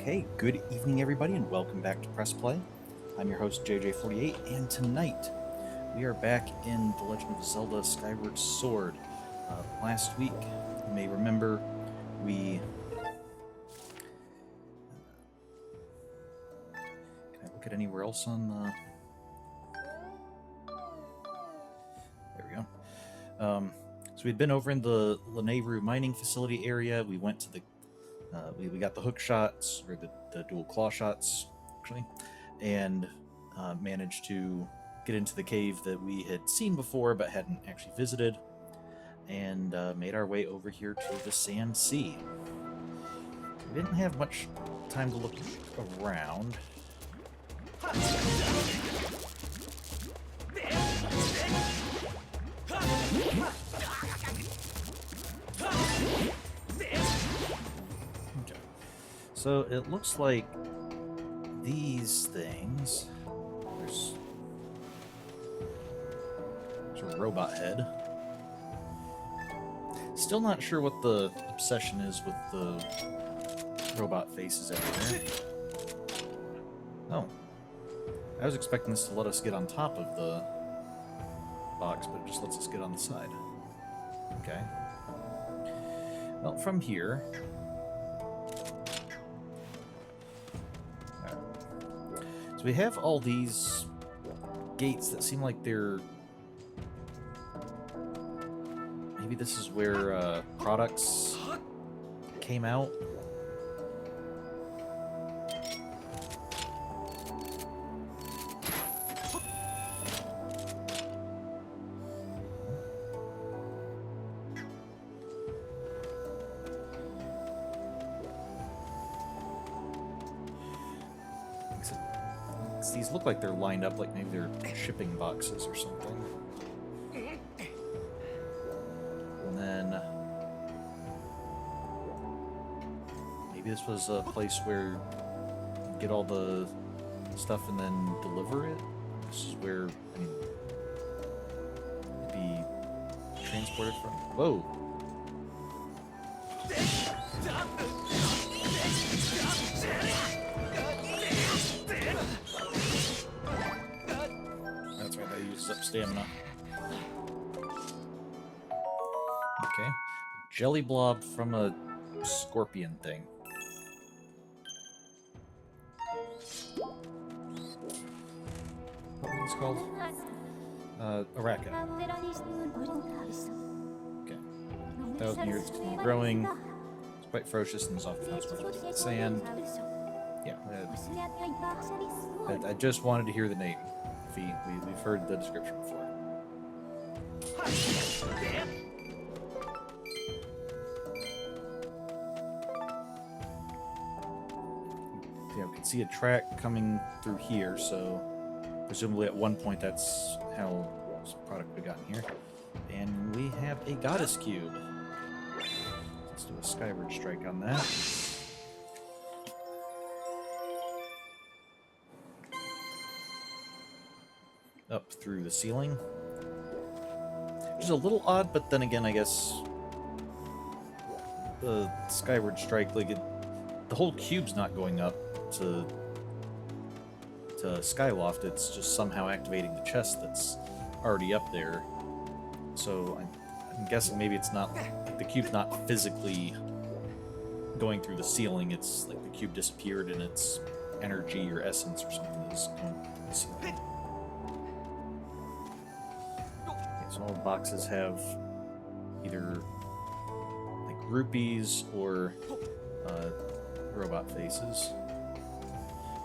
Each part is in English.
Okay, good evening everybody and welcome back to Press Play. I'm your host JJ48 and tonight we are back in The Legend of Zelda Skyward Sword. Last week, you may remember, we... Can I look at anywhere else on the... There we go. So we'd been over in the Lanayru mining facility area. We went to the we got the hook shots, or the dual claw shots, actually, and managed to get into the cave that we had seen before but hadn't actually visited, and made our way over here to the Sand Sea. We didn't have much time to look around. So it looks like these things, there's a robot head. Still not sure what the obsession is with the robot faces everywhere. Oh, I was expecting this to let us get on top of the box, but it just lets us get on the side. Okay. Well, from here... So we have all these gates that seem like they're... Maybe this is where products came out. These look like they're lined up, like maybe they're shipping boxes or something. And then... maybe this was a place where you get all the stuff and then deliver it? This is where, I mean, it'd be transported from... Whoa! Up stamina. Okay. Jelly blob from a scorpion thing. What is it called? Araka. Okay. That was near, it's growing. It's quite ferocious and is often found with sand. Yeah. I just wanted to hear the name. We've heard the description before. Yeah, we can see a track coming through here, so presumably at one point that's how this product we got in here. And we have a goddess cube. Let's do a skyward strike on that. Up through the ceiling. Which is a little odd, but then again, I guess the skyward strike, like the whole cube's not going up to Skyloft, it's just somehow activating the chest that's already up there. So I'm guessing maybe it's not, like the cube's not physically going through the ceiling, it's like the cube disappeared and its energy or essence or something is going through the ceiling. So all the boxes have either like rupees or robot faces.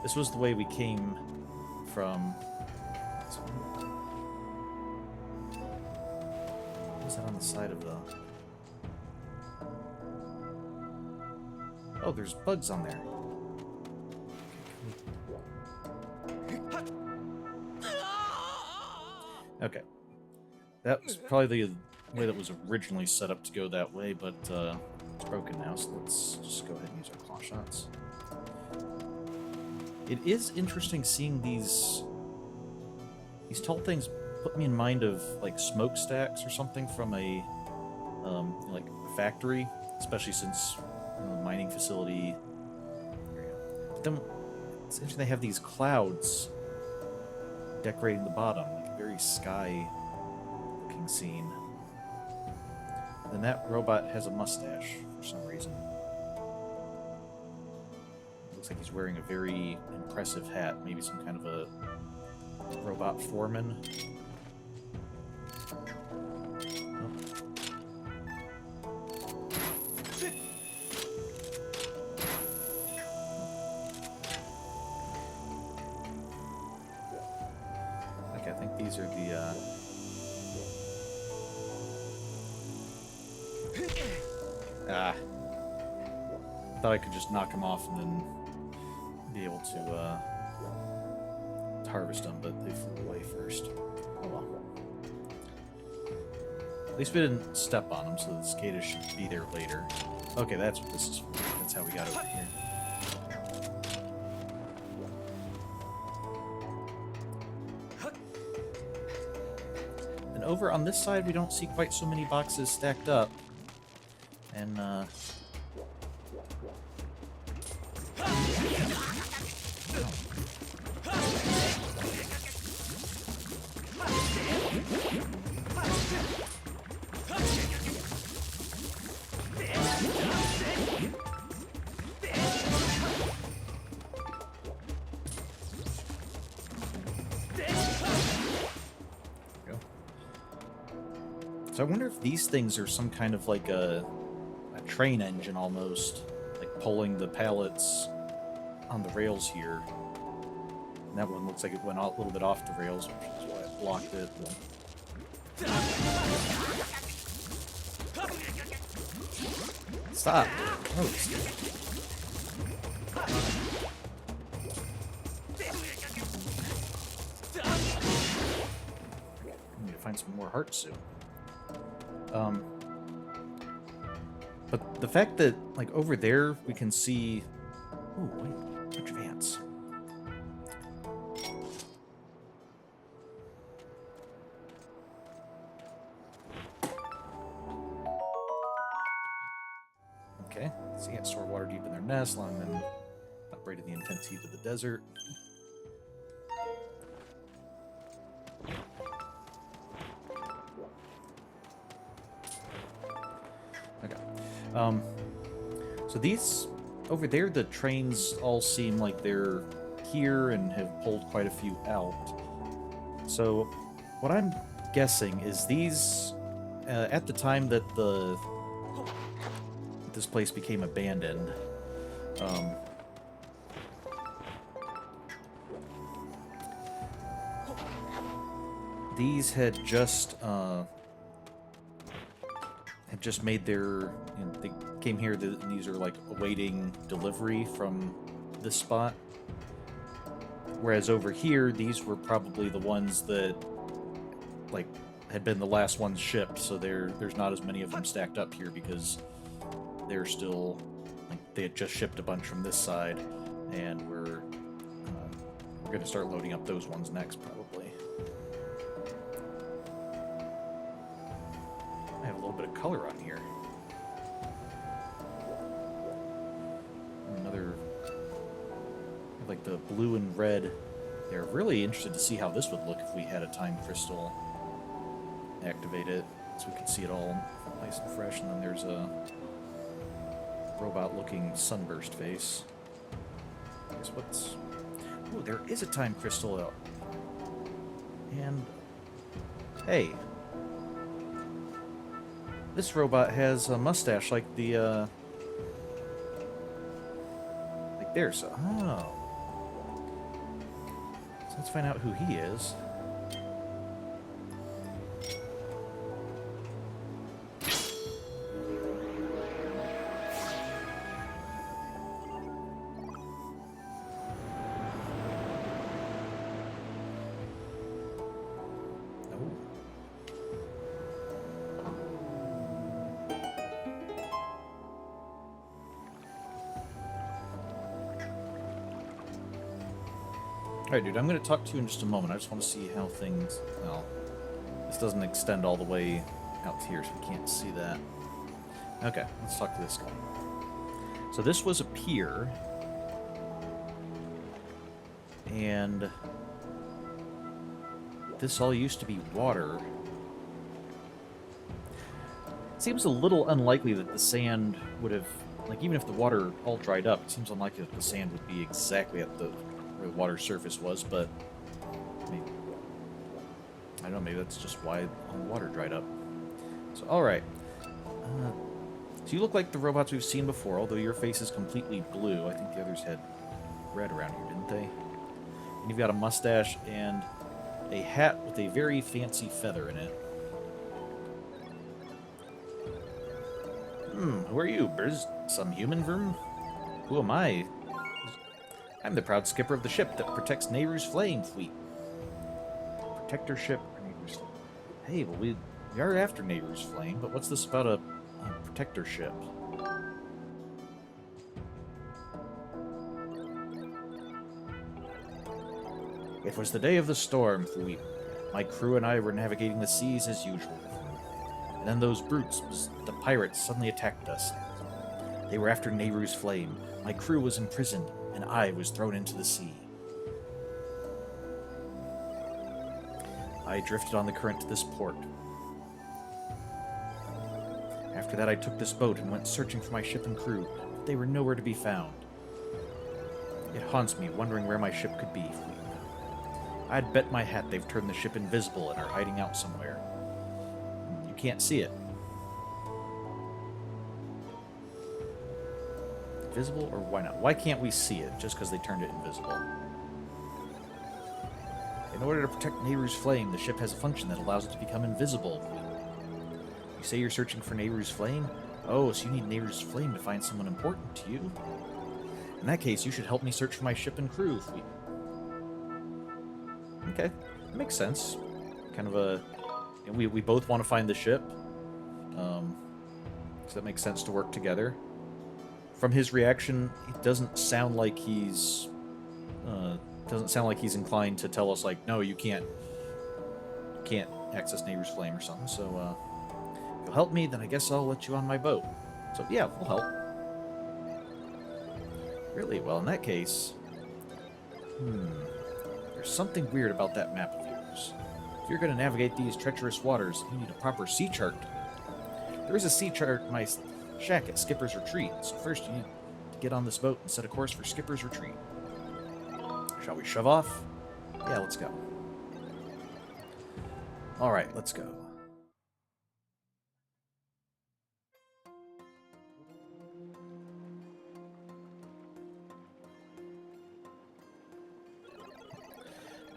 This was the way we came from... What is that on the side of the... Oh, there's bugs on there. Okay. That was probably the way that was originally set up to go that way, but it's broken now, so let's just go ahead and use our claw shots. It is interesting seeing these tall things put me in mind of like smokestacks or something from a like a factory, especially since mining facility don't... It's interesting they have these clouds decorating the bottom, like a very sky-looking scene. And that robot has a mustache for some reason. Looks like he's wearing a very impressive hat, maybe some kind of a robot foreman. Okay, I think these are the thought I could just knock them off and then be able to harvest them, but they flew away first. Oh well. At least we didn't step on them, so the cicada should be there later. Okay, that's what this is for. That's how we got over here. And over on this side, we don't see quite so many boxes stacked up. And, so I wonder if these things are some kind of like a train engine almost, like pulling the pallets on the rails here. And that one looks like it went a little bit off the rails, which is why it blocked it. Stop! Oh. I need to find some more hearts soon. But the fact that, like, over there we can see... Oh, wait, a bunch of ants. Okay, so ants store water deep in their nest, allowing them to operate in the intense heat of the desert. So these, over there, the trains all seem like they're here and have pulled quite a few out. So what I'm guessing is these, at the time that this place became abandoned, these had just made their, they came here, and these are like awaiting delivery from this spot. Whereas over here, these were probably the ones that, like, had been the last ones shipped, so there's not as many of them stacked up here because they're still, like, they had just shipped a bunch from this side, and we're going to start loading up those ones next, probably. I have a little bit of color on here. Another, like the blue and red. They're really interested to see how this would look if we had a time crystal. Activate it so we can see it all nice and fresh. And then there's a robot-looking sunburst face. I guess what's... Oh, there is a time crystal out. And... Hey. This robot has a mustache like the, like there, so... Oh. So let's find out who he is. Alright, dude, I'm going to talk to you in just a moment. I just want to see how things... Well, this doesn't extend all the way out here, so we can't see that. Okay, let's talk to this guy. So this was a pier. And this all used to be water. It seems a little unlikely that the sand would have, like, even if the water all dried up, it seems unlikely that the sand would be exactly at where the water surface was, but maybe, I don't know, maybe that's just why all the water dried up. So, alright. So you look like the robots we've seen before, although your face is completely blue. I think the others had red around here, didn't they? And you've got a mustache and a hat with a very fancy feather in it. Who are you, Briz? Some human vermin? Who am I? I'm the proud skipper of the ship that protects Nehru's flame fleet. Protector ship or Nehru's flame? Hey, well, we are after Nehru's flame, but what's this about a protector ship? It was the day of the storm, Fleet. My crew and I were navigating the seas as usual. And then those brutes, the pirates, suddenly attacked us. They were after Nehru's flame. My crew was imprisoned, and I was thrown into the sea. I drifted on the current to this port. After that, I took this boat and went searching for my ship and crew, but they were nowhere to be found. It haunts me, wondering where my ship could be. I'd bet my hat they've turned the ship invisible and are hiding out somewhere. You can't see it. Invisible, or why not? Why can't we see it just because they turned it invisible? In order to protect Nehru's flame, the ship has a function that allows it to become invisible. You say you're searching for Nehru's flame? Oh, so you need Nehru's flame to find someone important to you? In that case, you should help me search for my ship and crew. Okay, that makes sense. Kind of a... We both want to find the ship. So that makes sense to work together. From his reaction, it doesn't sound like he's... inclined to tell us, like, no, you can't access Nehru's flame or something. So, if you'll help me, then I guess I'll let you on my boat. So, yeah, we'll help. Really? Well, in that case... There's something weird about that map of yours. If you're going to navigate these treacherous waters, you need a proper sea chart. There is a sea chart in my shack at Skipper's Retreat, so first you need to get on this boat and set a course for Skipper's Retreat. Shall we shove off? Yeah, let's go. Alright, let's go.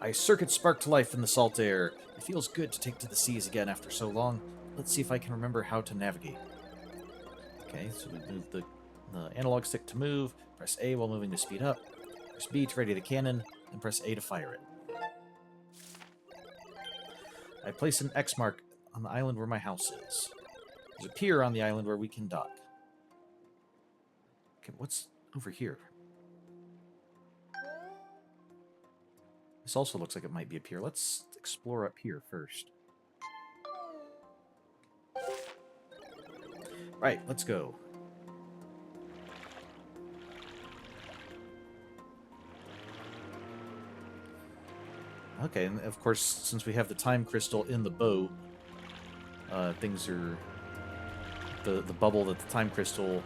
I circuit spark to life in the salt air. It feels good to take to the seas again after so long. Let's see if I can remember how to navigate. Okay, so we move the analog stick to move, press A while moving to speed up, press B to ready the cannon, and press A to fire it. I place an X mark on the island where my house is. There's a pier on the island where we can dock. Okay, what's over here? This also looks like it might be a pier. Let's explore up here first. Right, let's go. Okay, and of course, since we have the time crystal in the boat, things are... The bubble that the time crystal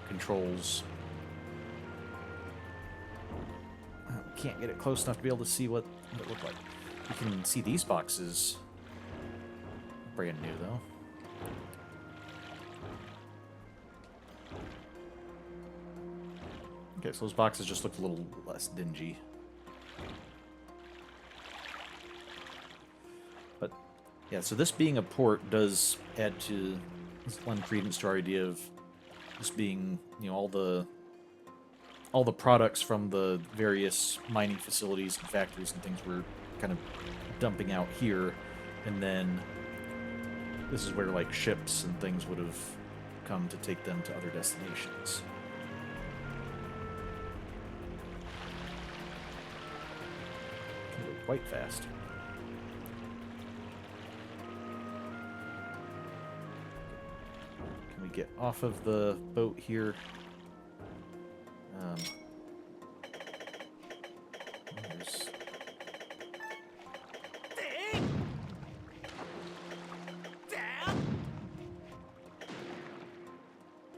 controls... Can't get it close enough to be able to see what it looked like. You can see these boxes. Brand new, though. Okay, so those boxes just look a little less dingy. But, yeah, so this being a port does add to... lend credence to our idea of this being, you know, all the products from the various mining facilities and factories and things we're kind of dumping out here, and then this is where, like, ships and things would have come to take them to other destinations. Can go quite fast. Can we get off of the boat here? There's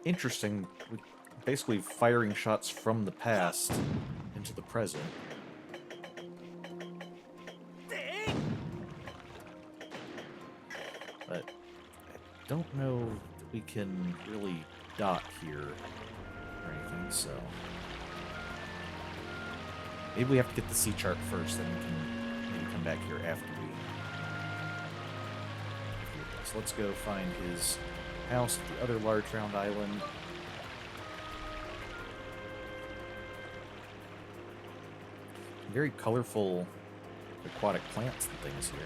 Interesting. We're basically firing shots from the past into the present. But I don't know that we can really dock here or anything, so... Maybe we have to get the sea chart first, then we can maybe come back here after we... So let's go find his house at the other large round island. Very colorful aquatic plants and things here.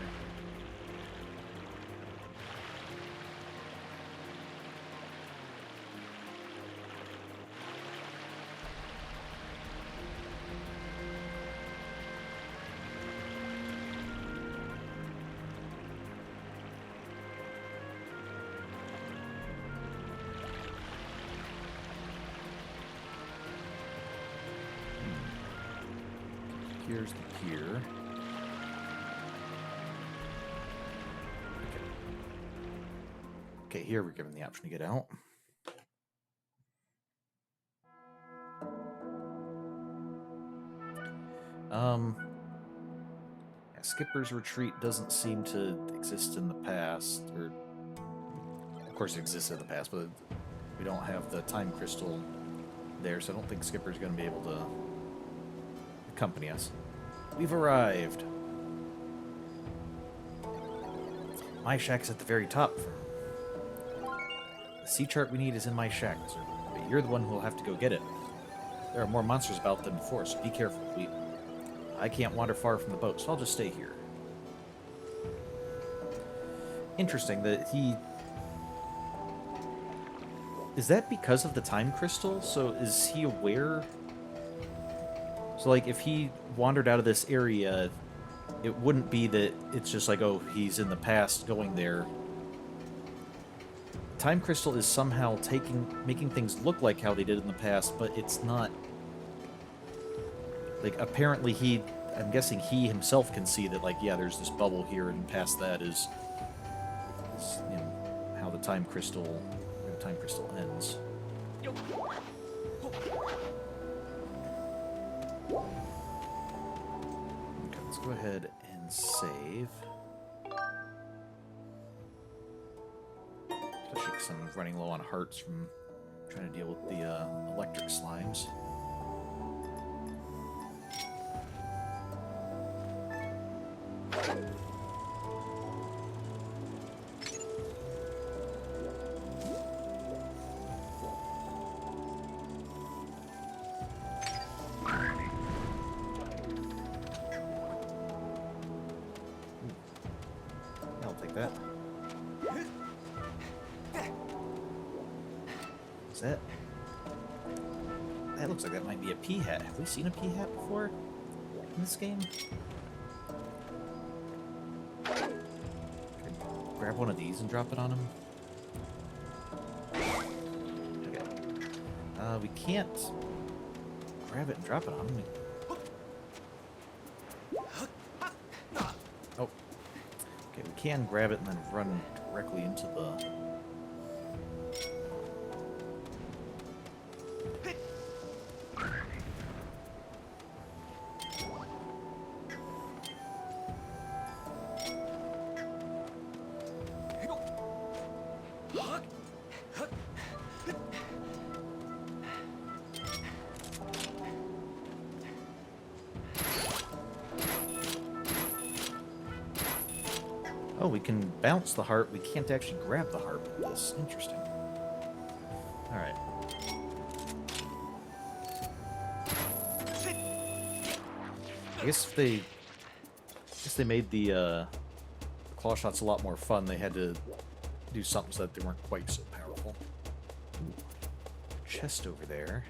Here's the pier. Okay, here we're given the option to get out. Yeah, Skipper's Retreat doesn't seem to exist in the past, or of course it exists in the past, but we don't have the time crystal there, so I don't think Skipper's going to be able to accompany us. We've arrived. My shack's at the very top. The sea chart we need is in my shack, sir. But you're the one who will have to go get it. There are more monsters about than before, so be careful. I can't wander far from the boat, so I'll just stay here. Interesting that he... Is that because of the time crystal? So is he aware... So, like, if he wandered out of this area, it wouldn't be that it's just like, oh, he's in the past going there. Time crystal is somehow making things look like how they did in the past, but it's not. Like, apparently I'm guessing he himself can see that, like, yeah, there's this bubble here, and past that is you know, how the time crystal ends. Okay, let's go ahead and save. Especially because I'm running low on hearts from trying to deal with the electric slimes. I'll take that. Is that? That looks like that might be a pea hat. Have we seen a pea hat before in this game? Okay, grab one of these and drop it on him. Okay. We can't grab it and drop it on him. Oh. Okay, we can grab it and then run directly into the... Oh, we can bounce the heart. We can't actually grab the heart with this. Interesting. Alright. I guess if they made the claw shots a lot more fun, they had to do something so that they weren't quite so powerful. Chest over there.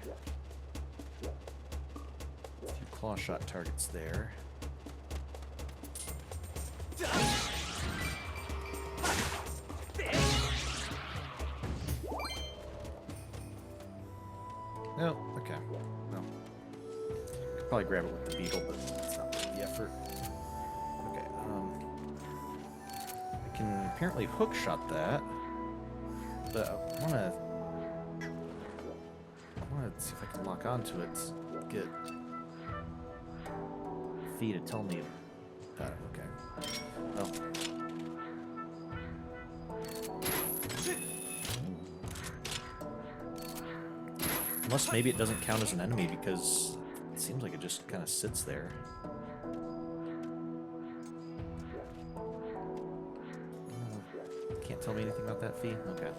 A few claw shot targets there. Oh, okay. Well, could probably grab it with the beetle, but it's not worth the effort. Okay, I can apparently hook shot that, but I want to Let's see if I can lock onto it. Get Fee to tell me about it. Okay. Oh. Unless maybe it doesn't count as an enemy because it seems like it just kind of sits there. Can't tell me anything about that, Fee? Okay.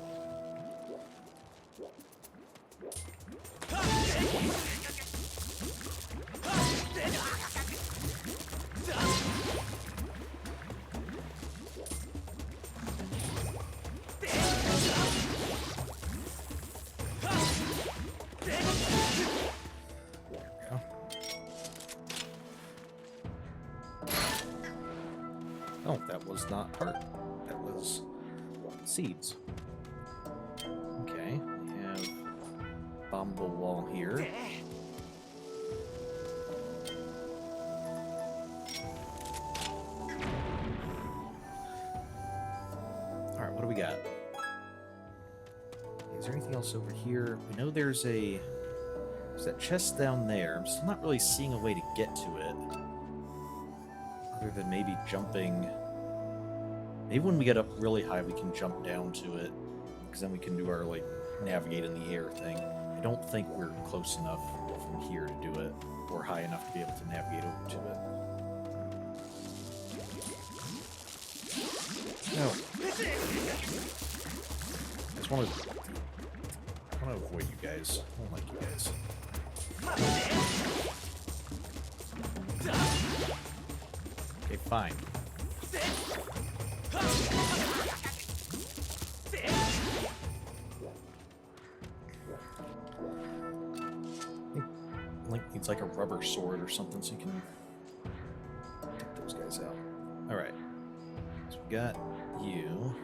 Oh, that was not heart. That was seeds. Okay, we have bombable wall here. Alright, what do we got? Is there anything else over here? We know there's that chest down there. I'm still not really seeing a way to get to it. Other than maybe jumping. Maybe when we get up really high, we can jump down to it. Because then we can do our, like, navigate in the air thing. I don't think we're close enough from here to do it. Or high enough to be able to navigate over to it. No. I just want to avoid you guys. I don't like you guys. Okay, fine. Link needs like a rubber sword or something so you can take those guys out. Alright. So we got you.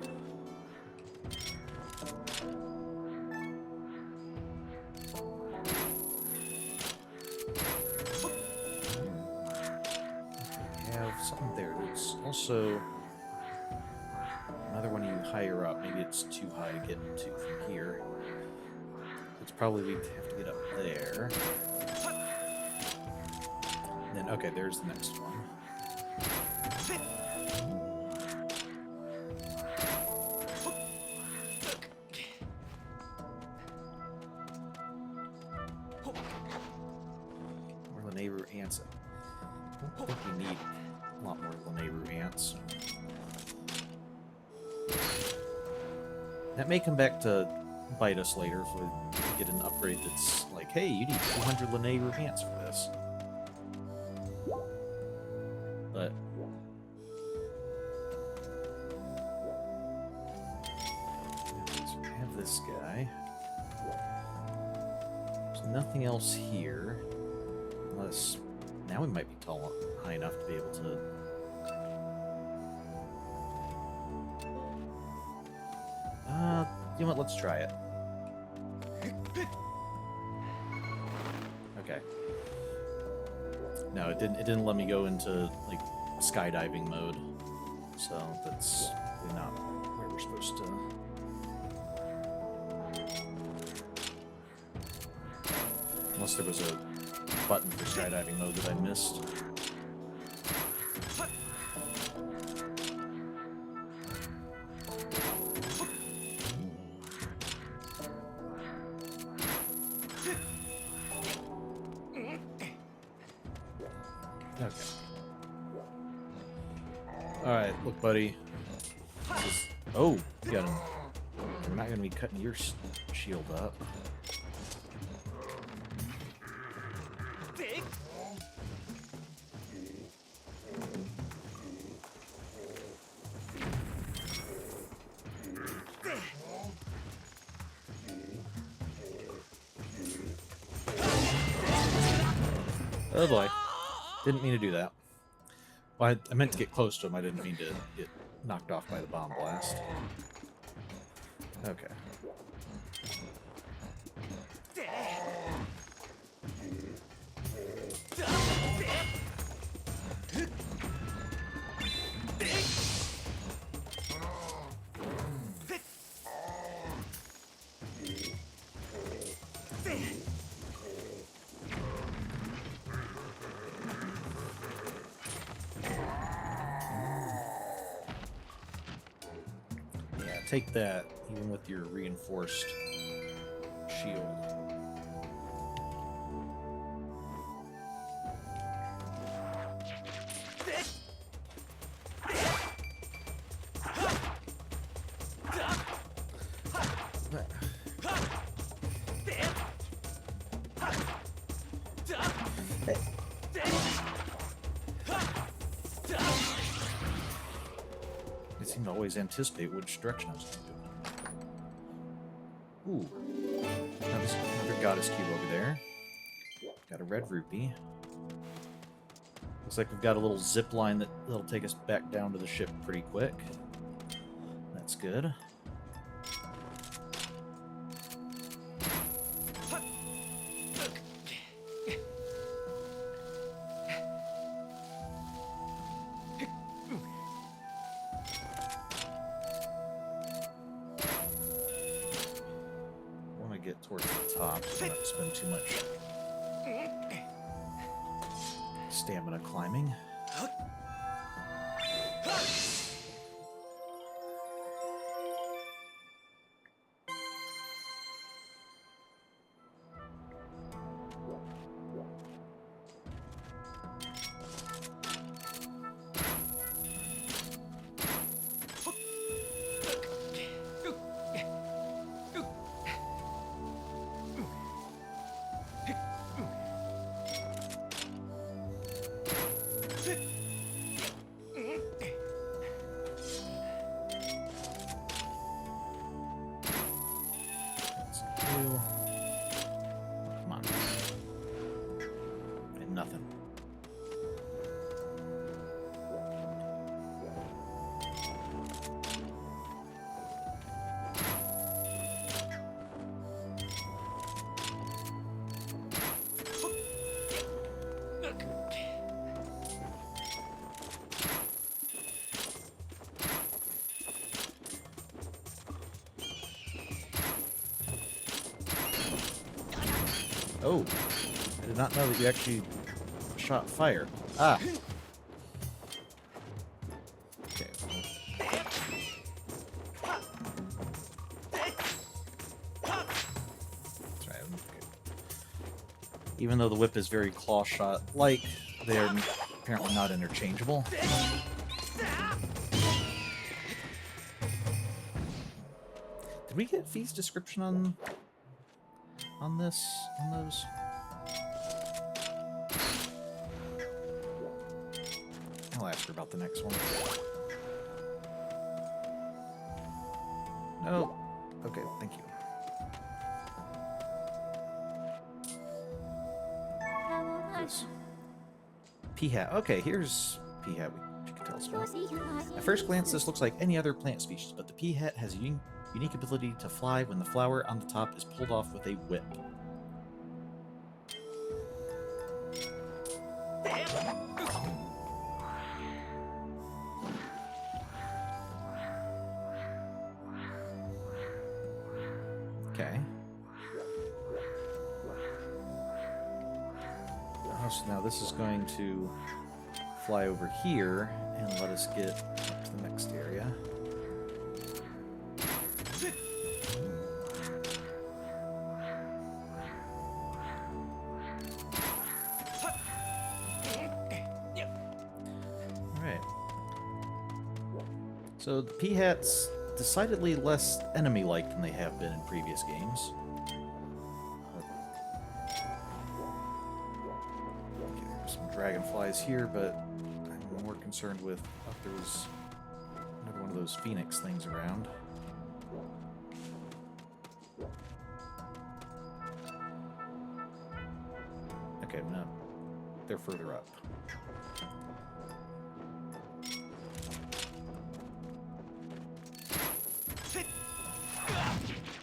Something there. There's also another one of you higher up. Maybe it's too high to get to from here. It's probably we'd have to get up there. And then, okay, there's the next one. More Lanayru ants. I don't think we need a lot more Lanayru ants. That may come back to bite us later if we get an upgrade that's like, hey, you need 200 Lanayru ants for this. But so we have this guy. There's nothing else here. Unless now we might be tall high enough to be able to. You know what? Let's try it. Okay. No, it didn't let me go into like skydiving mode, so that's really not where we're supposed to. Unless there was a button for skydiving mode that I missed. Okay. Alright, look, buddy. Oh, you got him. I'm not gonna be cutting your shield up. Oh boy. Didn't mean to do that. Well, I meant to get close to him. I didn't mean to get knocked off by the bomb blast. Okay. take that, even with your reinforced shield. I seem to always anticipate which direction I was going to go. Ooh. Now there's another goddess cube over there. Got a red rupee. Looks like we've got a little zip line that'll take us back down to the ship pretty quick. That's good. I want to get towards the top so I don't spend too much stamina climbing. Come on. And nothing. Oh, I did not know that you actually shot fire. Ah. Okay. That's right. Okay. Even though the whip is very claw shot-like, they are apparently not interchangeable. Did we get Fee's description on those? I'll ask her about the next one. No. Okay, thank you. This Peahat. Okay, here's Peahat. You can tell us about. At first glance, this looks like any other plant species, but the Peahat has a unique ability to fly when the flower on the top is pulled off with a whip. Okay. So now this is going to fly over here and let us get up to the next area. So the Peahats decidedly less enemy-like than they have been in previous games. Okay, there's some dragonflies here, but I'm more concerned with there was another one of those phoenix things around. Okay, no, they're further up.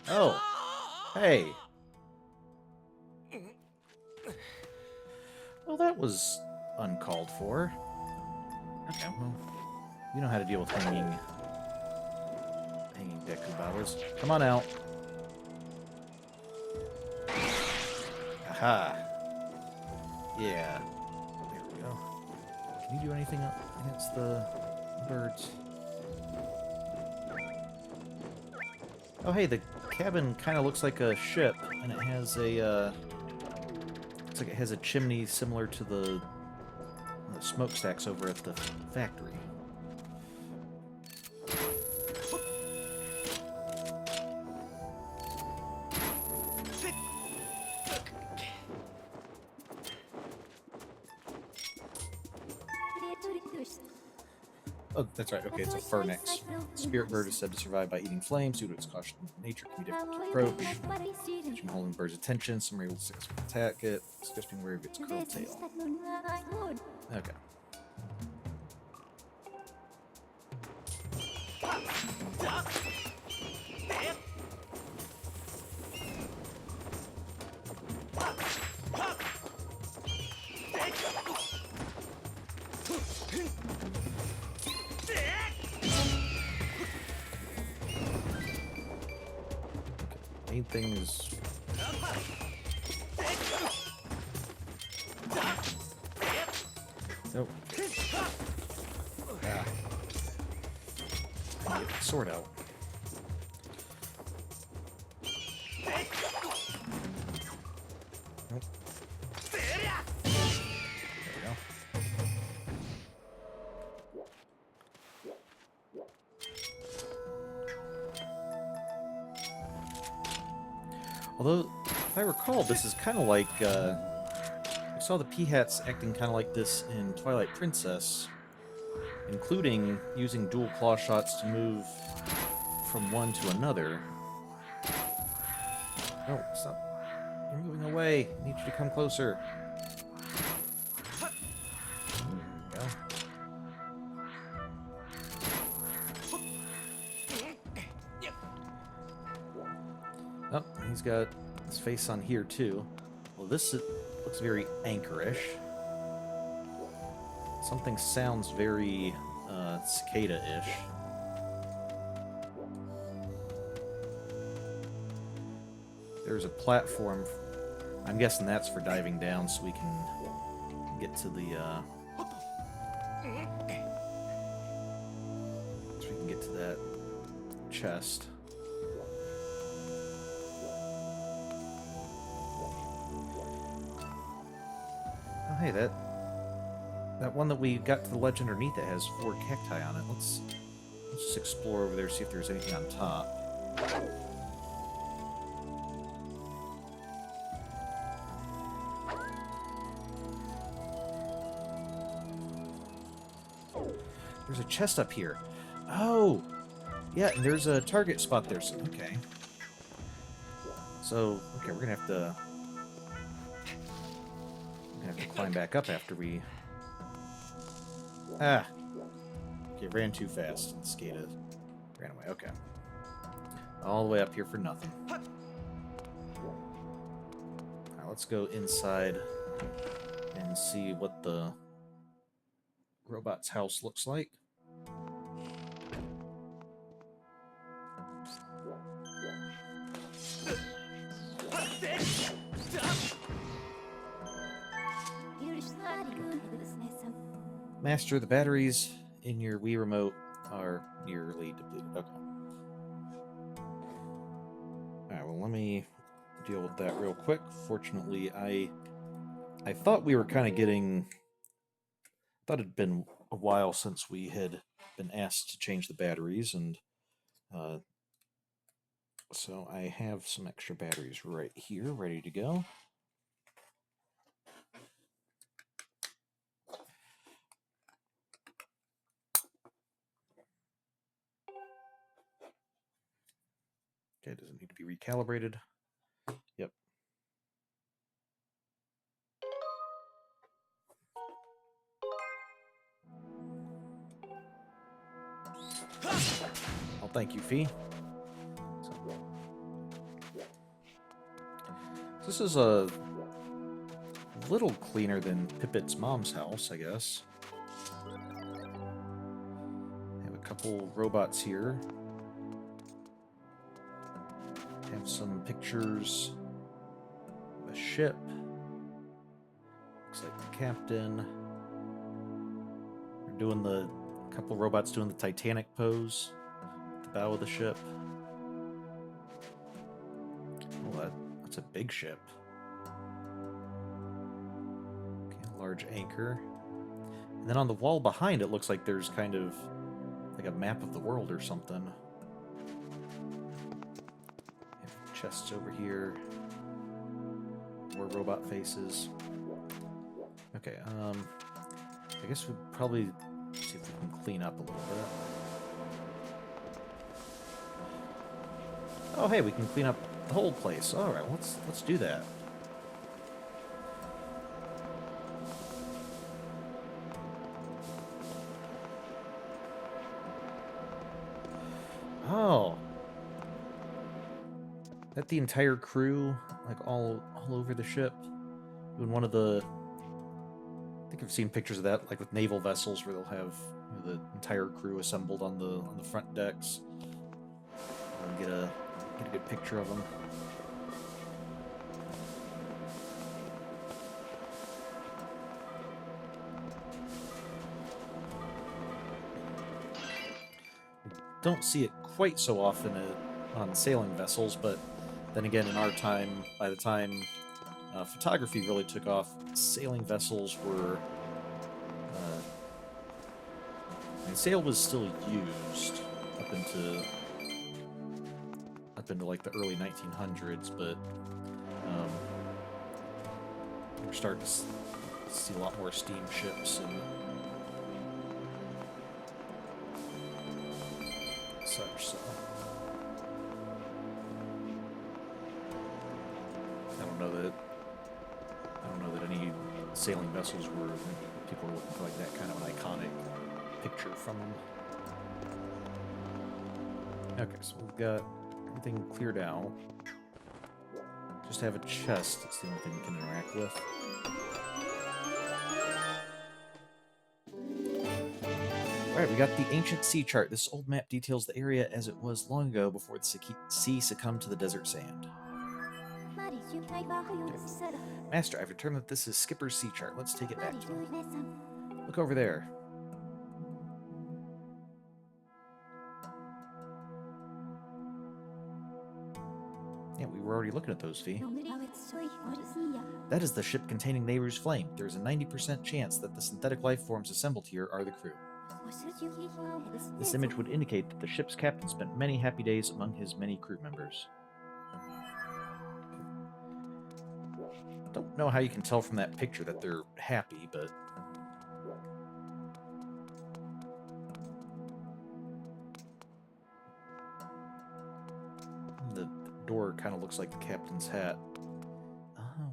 Oh, hey. Well, that was uncalled for. Okay, well, you know how to deal with hanging Deku battles. Come on out. Aha. Yeah. There we go. Can you do anything against the birds? Oh, hey, the cabin kind of looks like a ship, and it has a, looks like it has a chimney similar to the smokestacks over at the factory. Oh, that's right. Okay, it's a furnax. Spirit bird is said to survive by eating flames due to its caution in nature can be difficult to approach. Catching holding the bird's attention, some are able to successfully attack it, suggesting wary of its curled tail. Okay. Main thing is... Nope. Ah. Get the sword out. Nope. There we go. Although, if I recall, this is kind of like, I saw the P-Hats acting kind of like this in Twilight Princess, including using dual claw shots to move from one to another. No, stop. You're moving away. I need you to come closer. There we go. Oh, he's got his face on here, too. Well, this looks very anchorish. Something sounds very cicada-ish. There's a platform. I'm guessing that's for diving down so we can get to the that chest. Oh, hey, that one that we got to the ledge underneath it has 4 cacti on it. Let's just explore over there, see if there's anything on top. There's a chest up here. Oh! Yeah, and there's a target spot there, so okay. So, okay, we're gonna have to climb back up after we... Ah! Okay, ran too fast and skated. Ran away, okay. All the way up here for nothing. Now let's go inside and see what the robot's house looks like. Master, the batteries in your Wii remote are nearly depleted. Okay. Alright, well, let me deal with that real quick. Fortunately, I thought we were kind of getting... I thought it had been a while since we had been asked to change the batteries, and so I have some extra batteries right here, ready to go. Okay, does it need to be recalibrated? Yep. Oh, thank you, Fee. This is a little cleaner than Pippet's mom's house, I guess. Have a couple robots here. Have some pictures of a ship. Looks like the captain. They're doing a couple robots doing the Titanic pose at the bow of the ship. That's a big ship. Okay, a large anchor. And then on the wall behind it looks like there's kind of like a map of the world or something. Chests over here. More robot faces. Okay, I guess we'd probably see if we can clean up a little bit. Oh, hey, we can clean up the whole place. All right, let's do that. Oh, that the entire crew, like all over the ship. When one of the, I think I've seen pictures of that, like with naval vessels, where they'll have the entire crew assembled on the front decks. I'll get a good picture of them. Don't see it quite so often on sailing vessels, but then again, in our time, by the time photography really took off, sailing vessels were... and sail was still used up into like the early 1900s, but we're starting to see a lot more steamships and such, so I don't know that any sailing vessels were, people were looking for like that kind of an iconic picture from them. Okay, so we've got everything cleared out. Just have a chest, that's the only thing we can interact with. Alright, we got the ancient sea chart. This old map details the area as it was long ago before the sea succumbed to the desert sand. Master, I've determined that this is Skipper's sea chart. Let's take it back to him. Look over there. Yeah, we were already looking at those, V. That is the ship containing Nehru's flame. There is a 90% chance that the synthetic life forms assembled here are the crew. This image would indicate that the ship's captain spent many happy days among his many crew members. Don't know how you can tell from that picture that they're happy, but... The door kind of looks like the captain's hat.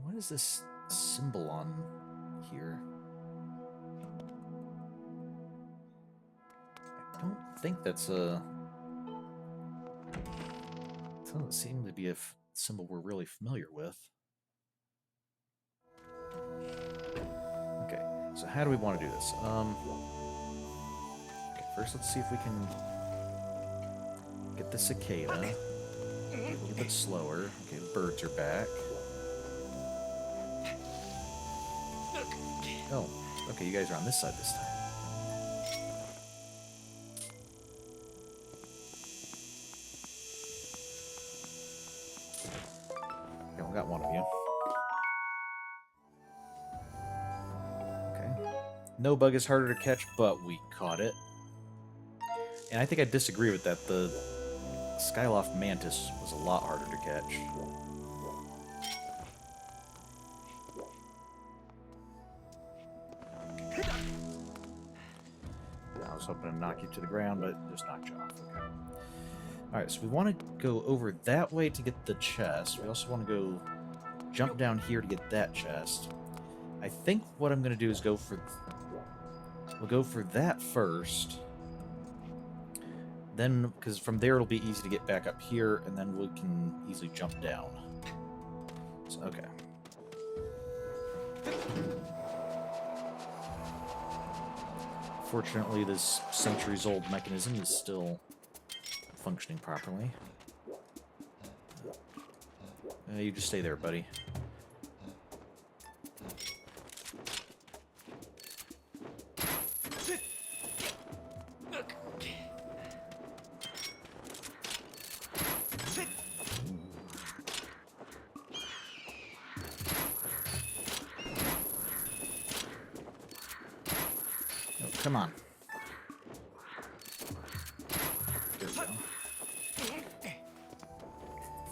What is this symbol on here? I don't think that's a... It doesn't seem to be a symbol we're really familiar with. Okay, so how do we want to do this? Okay, first let's see if we can get the cicada. A little bit slower. Okay, the birds are back. Oh, okay, you guys are on this side this time. Okay, we got one of you. Okay. No bug is harder to catch, but we caught it. And I think I disagree with that. The Skyloft mantis was a lot harder to catch. I was hoping to knock you to the ground, but it just knocked you off. Okay. Alright, so we want to go over that way to get the chest. We also want to go jump down here to get that chest. I think what I'm going to do is go for... We'll go for that first. Then, because from there it'll be easy to get back up here, and then we can easily jump down. So, okay. Fortunately, this centuries-old mechanism is still functioning properly. You just stay there, buddy. come on. There we go.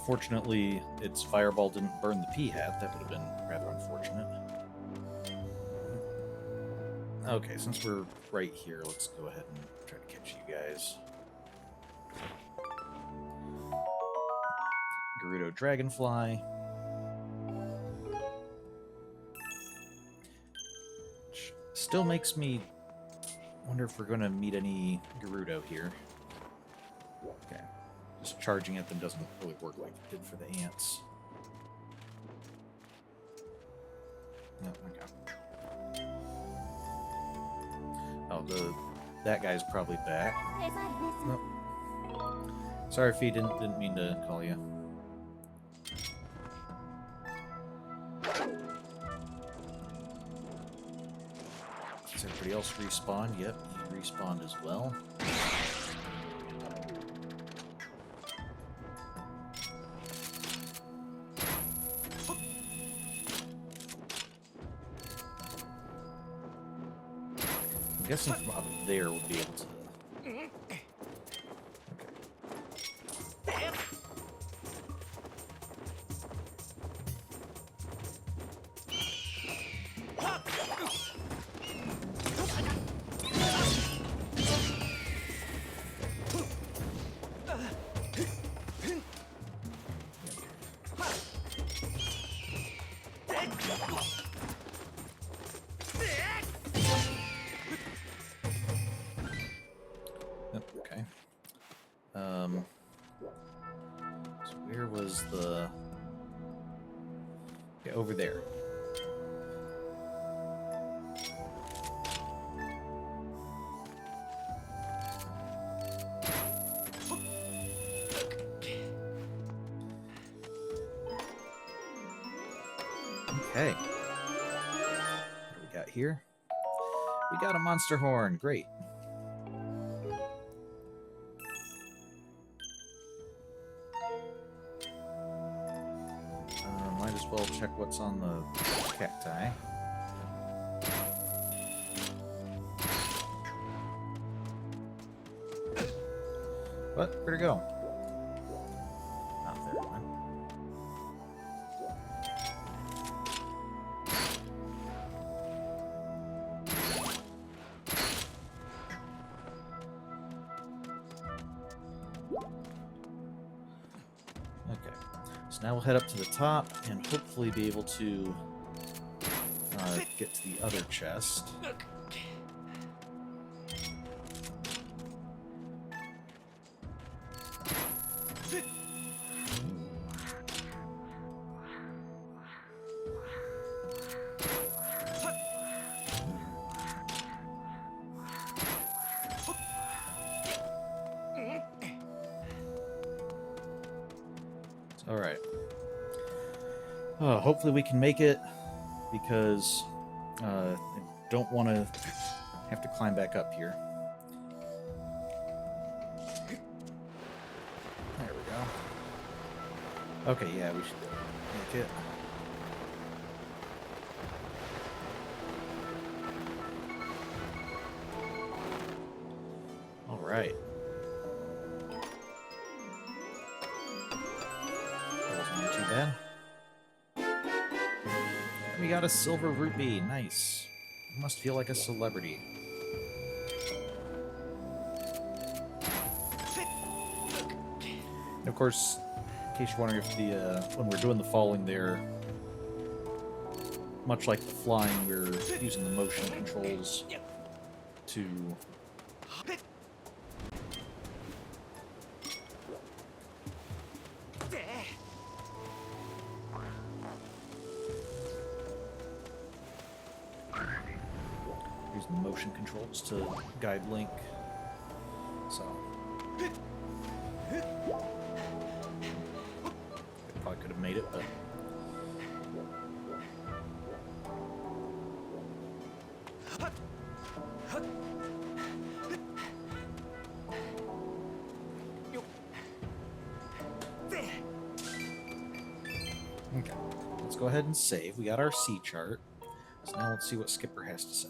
Fortunately, its fireball didn't burn the pea hat. That would have been rather unfortunate. Okay, since we're right here, let's go ahead and try to catch you guys. Gerudo Dragonfly. Which still makes me wonder if we're going to meet any Gerudo here. Okay. Just charging at them doesn't really work like it did for the ants. No, okay. Oh, that guy's probably back. No. Sorry, Fee, didn't mean to call you. Does everybody else respawn? Yep, you respawned as well. I'm guessing from up there we'll be able to... Okay. So where was the... Okay, over there. Okay. What do we got here? We got a monster horn. Great. Might as well check what's on the cacti. What? Where'd it go? Oh, there it went. Okay, so now we'll head up to the top and hopefully be able to get to the other chest. Alright. Hopefully we can make it, because I don't want to have to climb back up here. There we go. Okay, yeah, we should make it. Alright. Too bad. We got a silver rupee. Nice. Must feel like a celebrity. And of course, in case you're wondering if the when we're doing the falling there, much like the flying, we're using the motion controls to motion controls to guide Link. So probably could have made it, but okay. Let's go ahead and save. We got our C chart. So now let's see what Skipper has to say.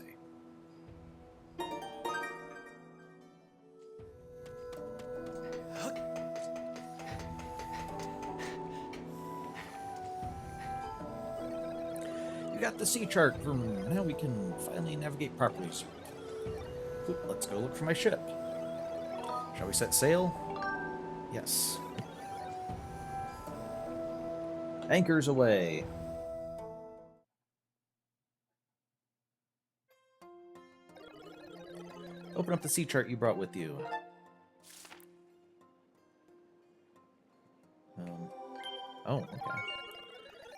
got the sea chart. Now we can finally navigate properly. So, let's go look for my ship. Shall we set sail? Yes. Anchors away. Open up the sea chart you brought with you. Oh, okay.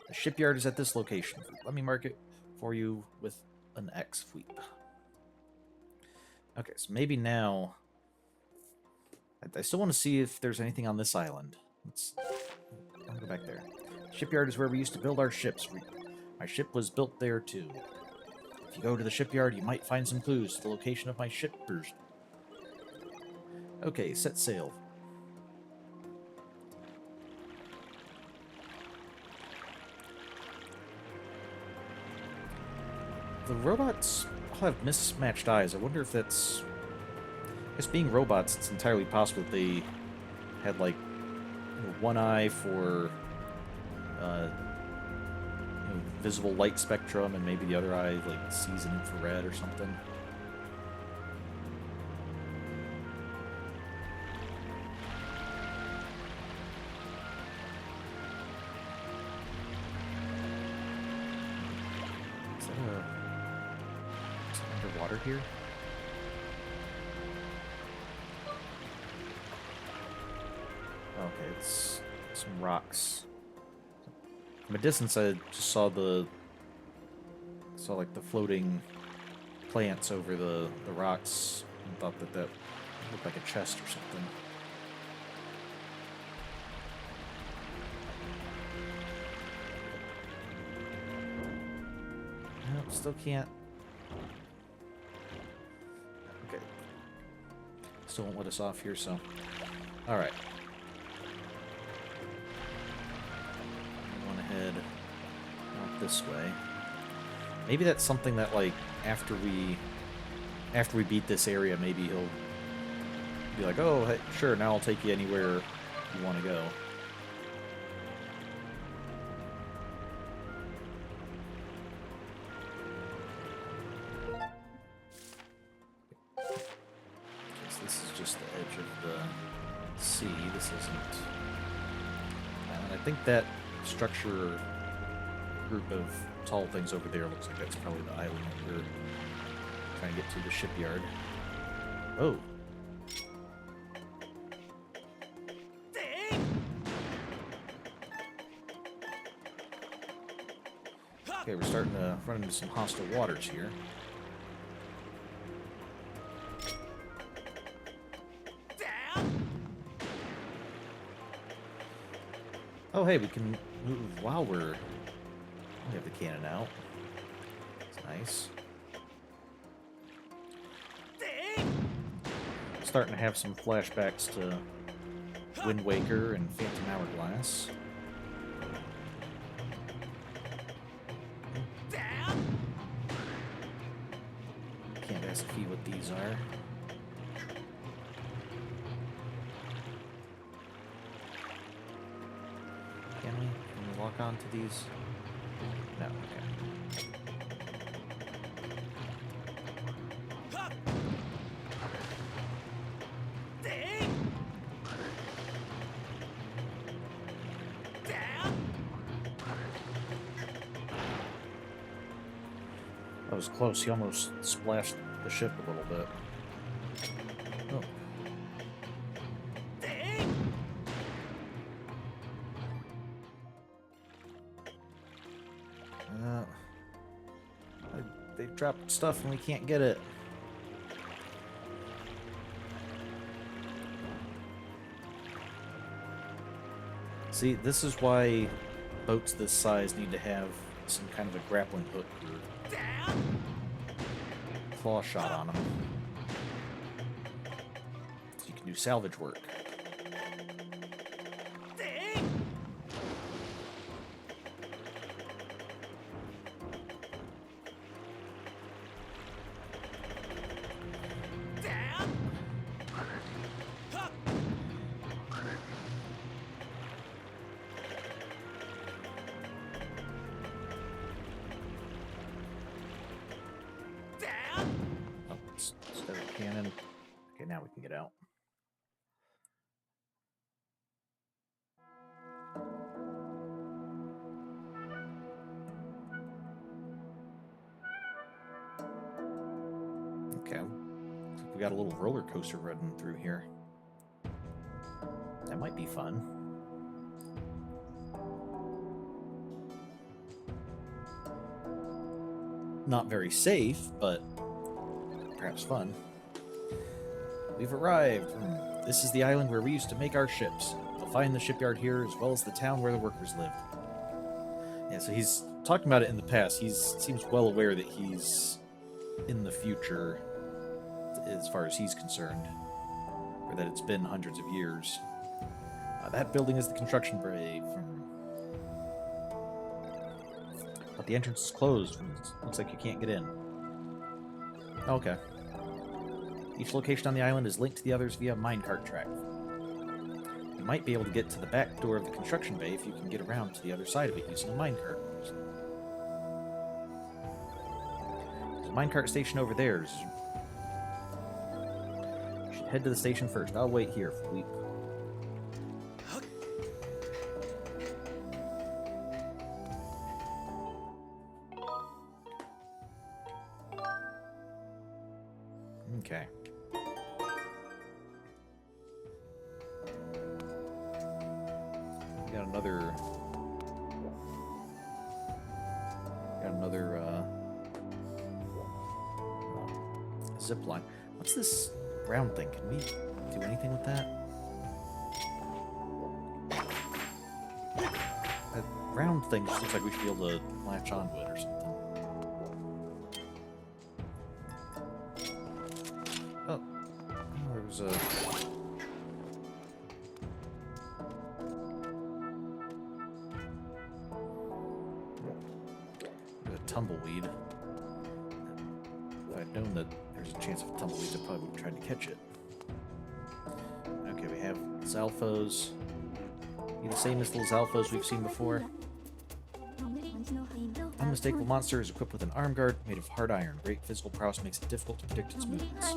The shipyard is at this location. Let me mark it for you with an X sweep. Okay, so maybe now... I still want to see if there's anything on this island. I'll go back there. Shipyard is where we used to build our ships. My ship was built there, too. If you go to the shipyard, you might find some clues to the location of my shippers. Okay, set sail. The robots all have mismatched eyes. I wonder if that's... I guess being robots, it's entirely possible that they had, like, one eye for visible light spectrum, and maybe the other eye, like, sees an infrared or something. Is that underwater here? Okay, it's some rocks. From a distance, I just saw like the floating plants over the rocks, and thought that looked like a chest or something. Nope, still can't. Okay, still won't let us off here. So, all right. Head out this way. Maybe that's something that, like, after we beat this area, maybe he'll be like, oh, hey, sure, now I'll take you anywhere you want to go. Guess this is just the edge of the sea. This isn't... And I think that structure group of tall things over there looks like that's probably the island we're trying to get to, the shipyard. Oh. Okay, we're starting to run into some hostile waters here. Oh, hey, we can move while we have the cannon out. It's nice. Starting to have some flashbacks to Wind Waker and Phantom Hourglass. Can't ask Fee what these are. Can we lock on to these? No, okay. That was close. He almost splashed the ship a little bit. Oh. They dropped stuff and we can't get it. See, this is why boats this size need to have some kind of a grappling hook or claw shot on them, so you can do salvage work. Okay, now we can get out. Okay. Looks like we got a little roller coaster running through here. That might be fun. Not very safe, but perhaps fun. We've arrived. This is the island where we used to make our ships. You'll find the shipyard here as well as the town where the workers lived. Yeah, so he's talking about it in the past. He seems well aware that he's in the future as far as he's concerned, or that it's been hundreds of years. That building is the construction bay. But the entrance is closed. Looks like you can't get in. Okay. Each location on the island is linked to the others via a minecart track. You might be able to get to the back door of the construction bay if you can get around to the other side of it using a minecart. There's a minecart station over there. You should head to the station first. I'll wait here for a week. Okay. Got another zip line. What's this round thing? Can we do anything with that? That round thing just looks like we should be able to latch onto it or something. Oh, there was a... tumbleweed. If I'd known that there's a chance of a tumbleweed, I probably would have tried to catch it. Okay, we have Zalphos. Be the same as the Zalphos we've seen before. Unmistakable monster is equipped with an arm guard made of hard iron. Great physical prowess makes it difficult to predict its movements.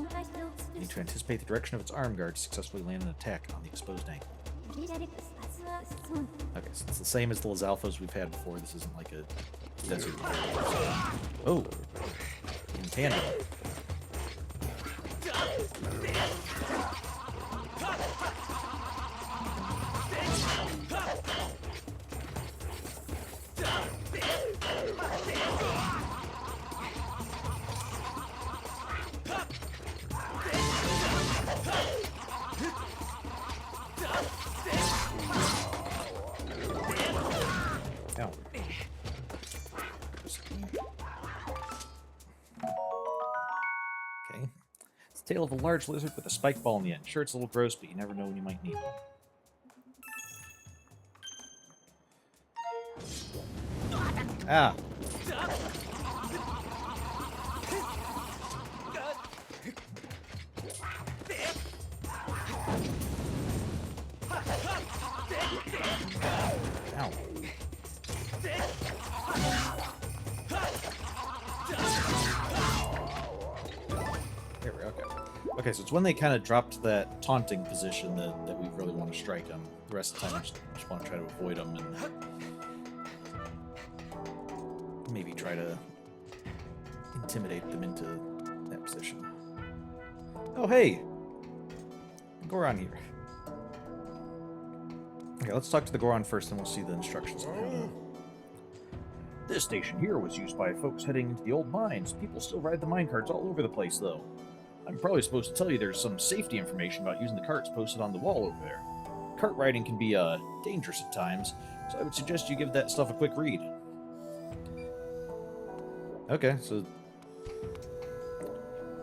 You need to anticipate the direction of its arm guard to successfully land an attack on the exposed angle. Okay, so it's the same as the Zalphos we've had before. This isn't like a desert. Oh! In tandem. Ow. Okay. It's the tail of a large lizard with a spike ball in the end. Sure, it's a little gross, but you never know when you might need one. Ah! Ow. There we go, okay. Okay, so it's when they kind of dropped that taunting position that we really want to strike them. The rest of the time, we just want to try to avoid them and maybe try to intimidate them into that position. Oh, hey! Goron here. Okay, let's talk to the Goron first, and we'll see the instructions on how to... This station here was used by folks heading into the old mines. People still ride the minecarts all over the place, though. I'm probably supposed to tell you there's some safety information about using the carts posted on the wall over there. Cart riding can be, dangerous at times, so I would suggest you give that stuff a quick read. Okay, so...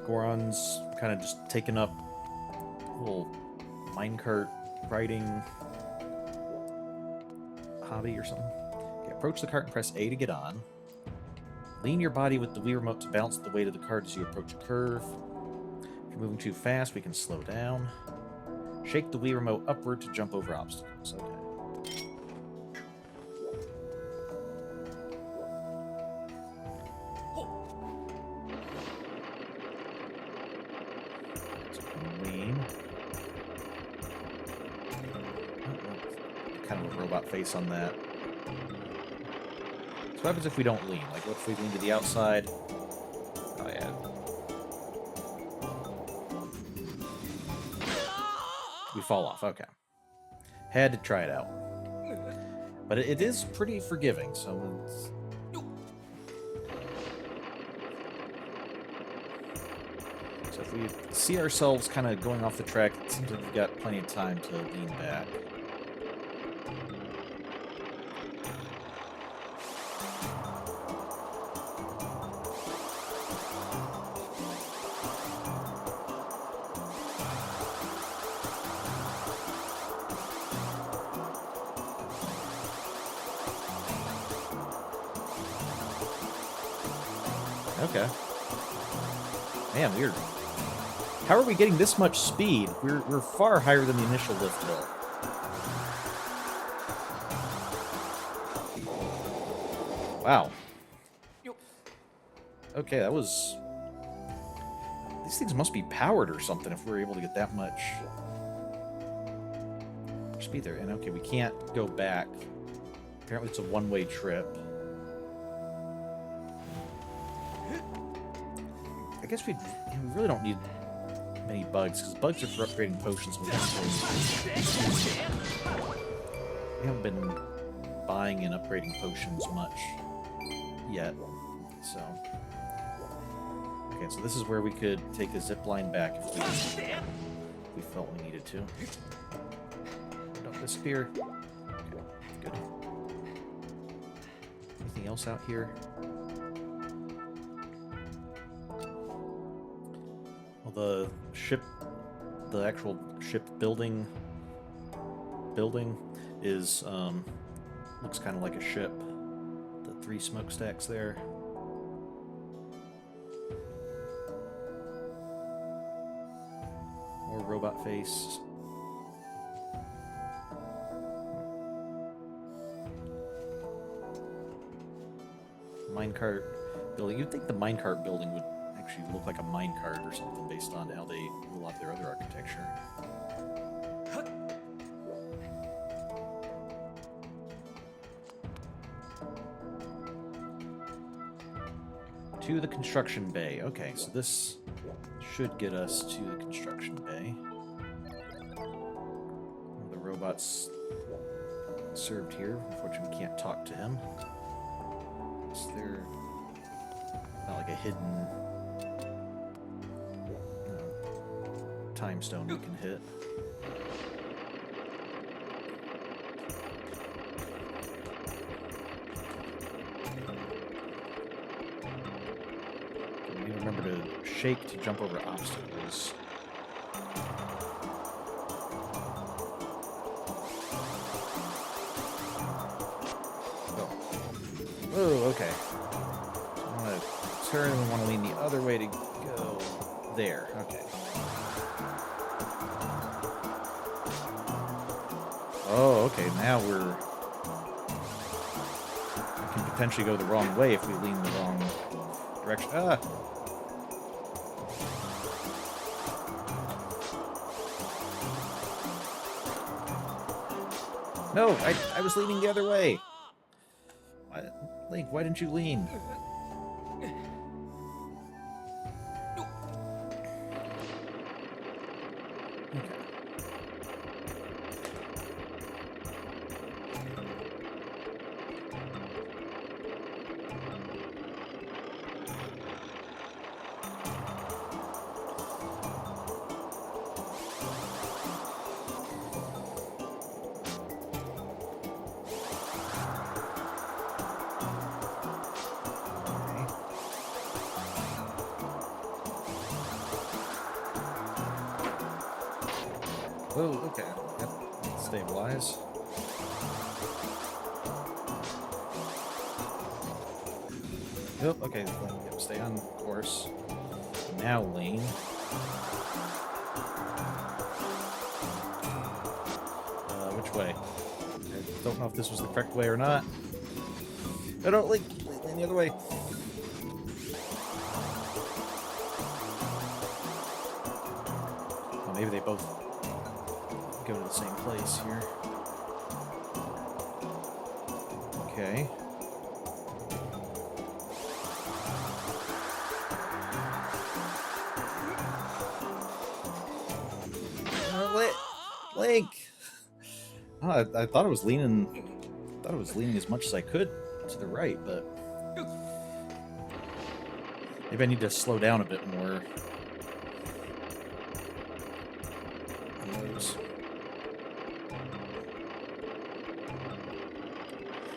Goron's kind of just taking up a little minecart riding hobby or something. Okay, approach the cart and press A to get on. Lean your body with the Wii remote to balance the weight of the cart as you approach a curve. If you're moving too fast, we can slow down. Shake the Wii remote upward to jump over obstacles. Okay. So when we robot face on that. So what happens if we don't lean? Like, what if we lean to the outside? Oh, yeah. We fall off. Okay. Had to try it out. But it is pretty forgiving, so it's... So if we see ourselves kind of going off the track, it seems like we've got plenty of time to lean back. Okay. Man, weird. How are we getting this much speed? We're far higher than the initial lift hill. Wow. Okay, that was... These things must be powered or something if we're able to get that much speed there. And okay, we can't go back. Apparently it's a one-way trip. I guess we really don't need many bugs, because bugs are for upgrading potions. We haven't been buying and upgrading potions much yet, so... Okay, so this is where we could take a zip line back if we felt we needed to. Don't disappear. Okay, good. Anything else out here? Well, the actual shipbuilding is looks kind of like a ship. The 3 smokestacks there. More robot face. Minecart building. You'd think the minecart building would actually look like a minecart or something based on how they do a lot of their other architecture. To the construction bay. Okay, so this should get us to the construction bay. The robot's served here. Unfortunately, we can't talk to him. Is there not like a hidden time stone we can hit? We need to remember to shake to jump over obstacles. Oh, okay. So I want to turn and we want to lean the other way to go there. Okay. Oh, okay. Now we can potentially go the wrong way if we lean the wrong direction. Ah! No, I was leaning the other way. Link, why didn't you lean? Oh, okay. Yep. Stabilize. Yep, okay. Yep, stay on course. Now lean. Which way? I don't know if this was the correct way or not. No, don't lean the other way. Well, maybe they both go to the same place here. Okay. Link. Oh, I thought it was leaning. I thought it was leaning as much as I could to the right, but maybe I need to slow down a bit more.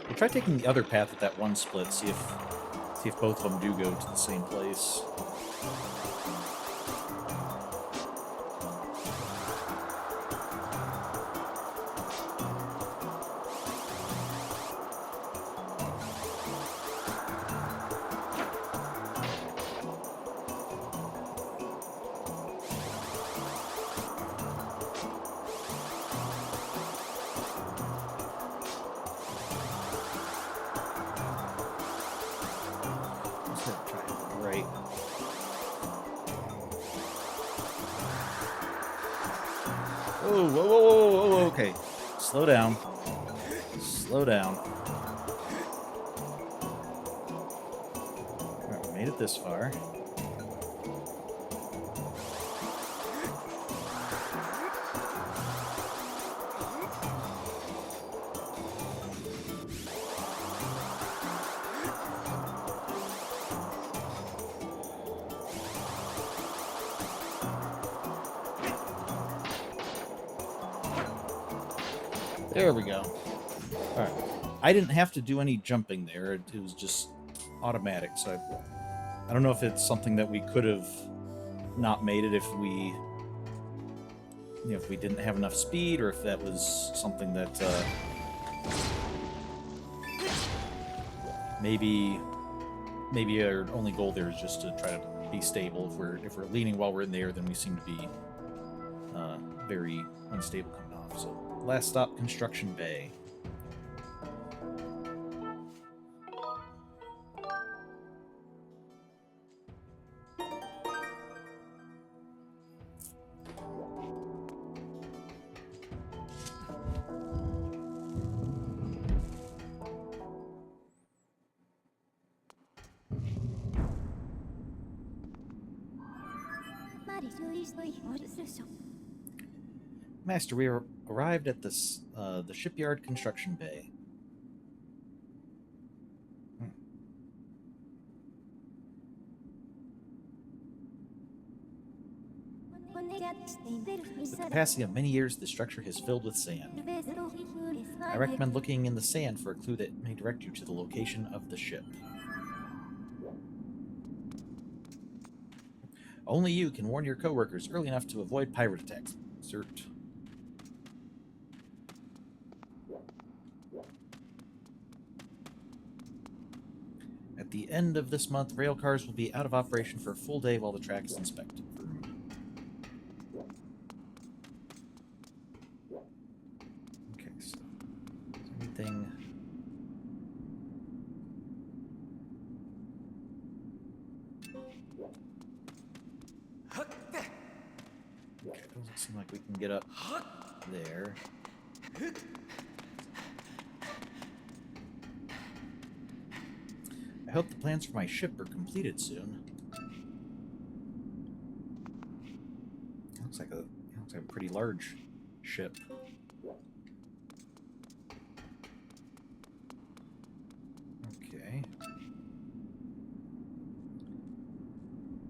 We'll try taking the other path at that one split. See if both of them do go to the same place. Whoa, okay. Slow down. Slow down. Alright, we made it this far. There we go. Alright. I didn't have to do any jumping there. It was just automatic. So I don't know if it's something that we could have not made it if we, if we didn't have enough speed, or if that was something that maybe our only goal there is just to try to be stable. If we're leaning while we're in there, then we seem to be very unstable coming off. So last stop, Construction Bay. Master, we arrived at this the shipyard Construction Bay. With the capacity of many years, the structure is filled with sand. I recommend looking in the sand for a clue that may direct you to the location of the ship. Only you can warn your coworkers early enough to avoid pirate attacks. Insert. At the end of this month, rail cars will be out of operation for a full day while the track is inspected. Okay, so is there anything? Okay, it doesn't seem like we can get up there. I hope the plans for my ship are completed soon. It looks like a pretty large ship. Okay.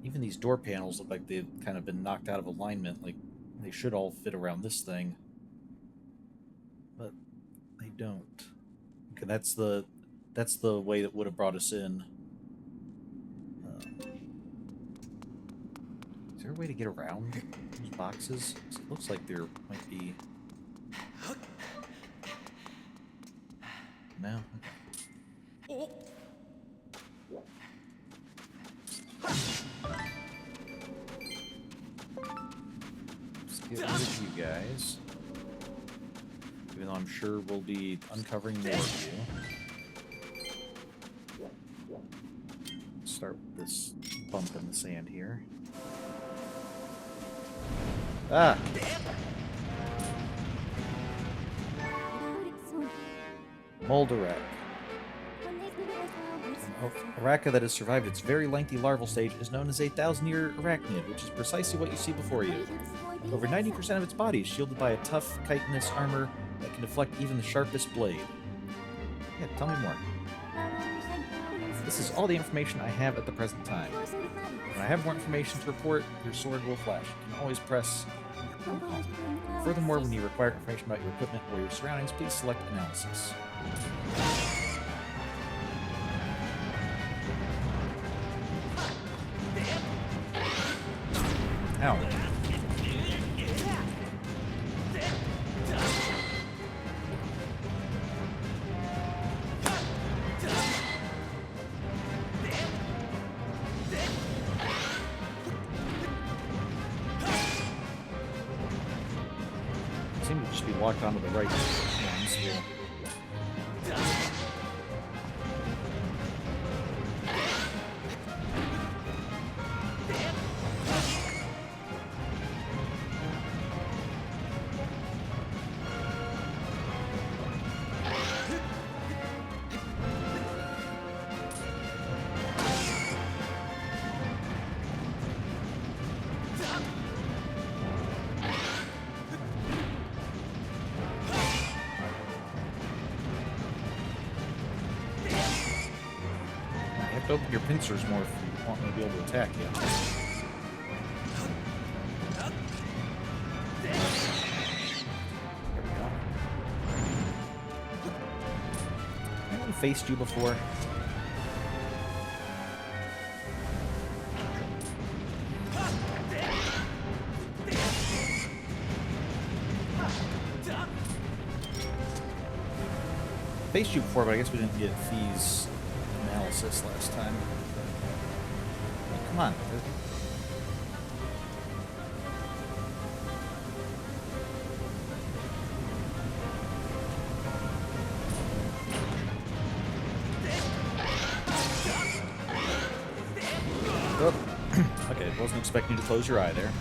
Even these door panels look like they've kind of been knocked out of alignment. Like they should all fit around this thing, but they don't. Okay, that's the way that would have brought us in. Is there a way to get around those boxes? It looks like there might be. No? Okay. Let's get rid of you guys. Even though I'm sure we'll be uncovering more of you. Start with this bump in the sand here. Ah! Molderek. Arachna that has survived its very lengthy larval stage is known as a 1,000-year arachnid, which is precisely what you see before you. Over 90% of its body is shielded by a tough, chitinous armor that can deflect even the sharpest blade. Yeah, tell me more. This is all the information I have at the present time. When I have more information to report, your sword will flash. You can always press... Furthermore, when you require information about your equipment or your surroundings, please select Analysis. Ow. Seem to just be locked onto the right ones here. Open your pincers more if you want me to be able to attack you. There we go. Have we faced you before? Faced you before, but I guess we didn't get Fee's Analysis last time. Oh, come on. Oh. Okay, wasn't expecting you to close your eye there.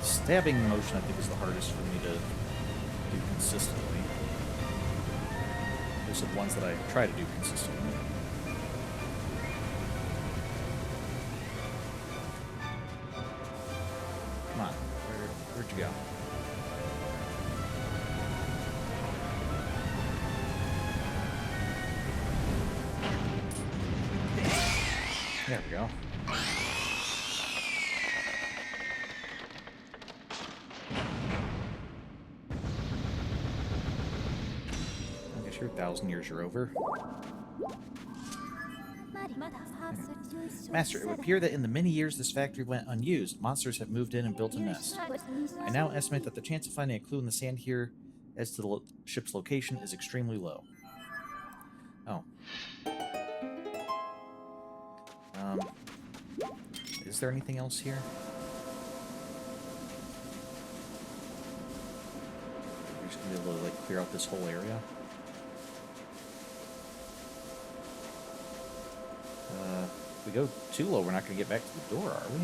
Stabbing motion, I think, is the hardest for me to do consistently. Those are the ones that I try to do consistently. Come on, where'd you go? There we go. Your 1,000 years are over. Master, it would appear that in the many years this factory went unused, monsters have moved in and built a nest. I now estimate that the chance of finding a clue in the sand here as to the ship's location is extremely low. Oh. Is there anything else here? We're just gonna be able to, like, clear out this whole area. If we go too low, we're not going to get back to the door, are we?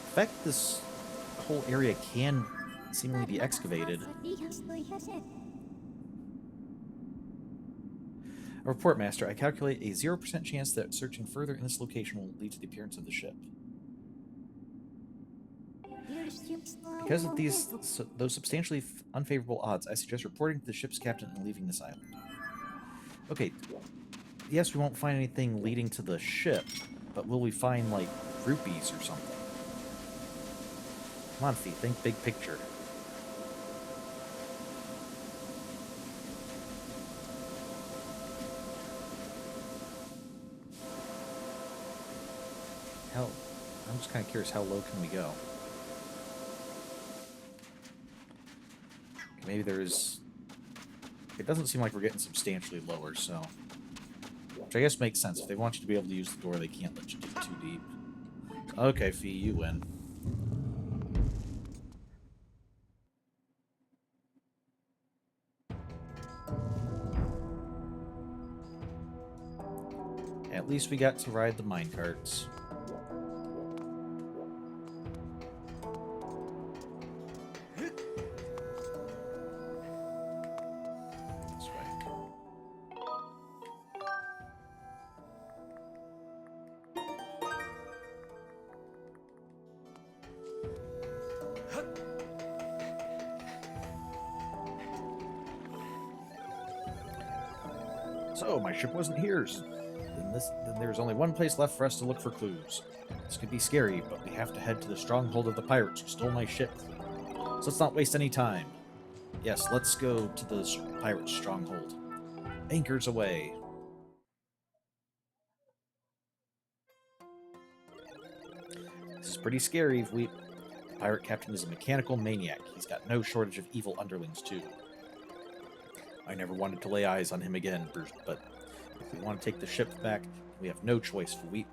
In fact, this whole area can seemingly be excavated. A report, Master. I calculate a 0% chance that searching further in this location will lead to the appearance of the ship. Because of those substantially unfavorable odds, I suggest reporting to the ship's captain and leaving this island. Okay. Yes, we won't find anything leading to the ship, but will we find, like, rupees or something? Come on, Fee, think big picture. I'm just kind of curious, how low can we go? Maybe there's... It doesn't seem like we're getting substantially lower, so... Which I guess makes sense. If they want you to be able to use the door, they can't let you dig too deep. Okay, Fee, you win. At least we got to ride the minecarts. This way. So, my ship wasn't here. Then there's only one place left for us to look for clues. This could be scary, but we have to head to the stronghold of the pirates who stole my ship. So let's not waste any time. Yes, let's go to the pirate stronghold. Anchors away. This is pretty scary. The pirate captain is a mechanical maniac. He's got no shortage of evil underlings, too. I never wanted to lay eyes on him again, but if we want to take the ship back, we have no choice for Weep.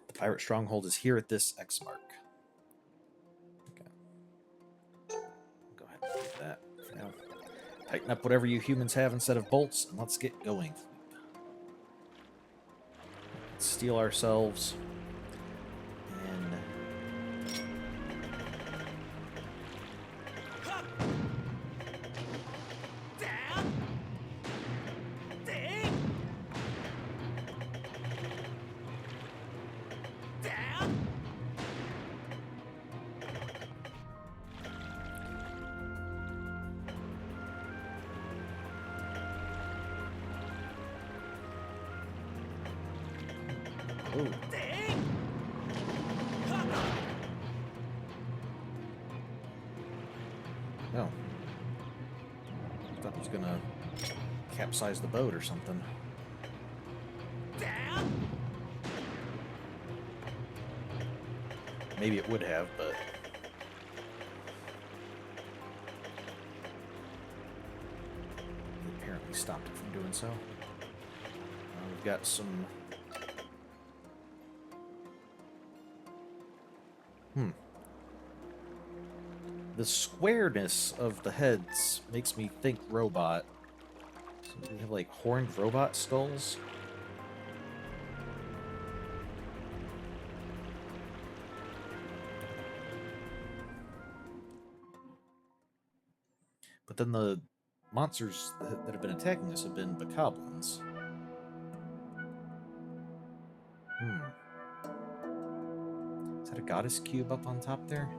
The pirate stronghold is here at this X mark. Okay. Go ahead and do that for now. Tighten up whatever you humans have instead of bolts, and let's get going. Let's steel ourselves. Oh. No. I thought it was gonna capsize the boat or something. Maybe it would have, but... it apparently stopped it from doing so. We've got some... The squareness of the heads makes me think robot. So we have like horned robot skulls. But then the monsters that have been attacking us have been bokoblins. Is that a goddess cube up on top there?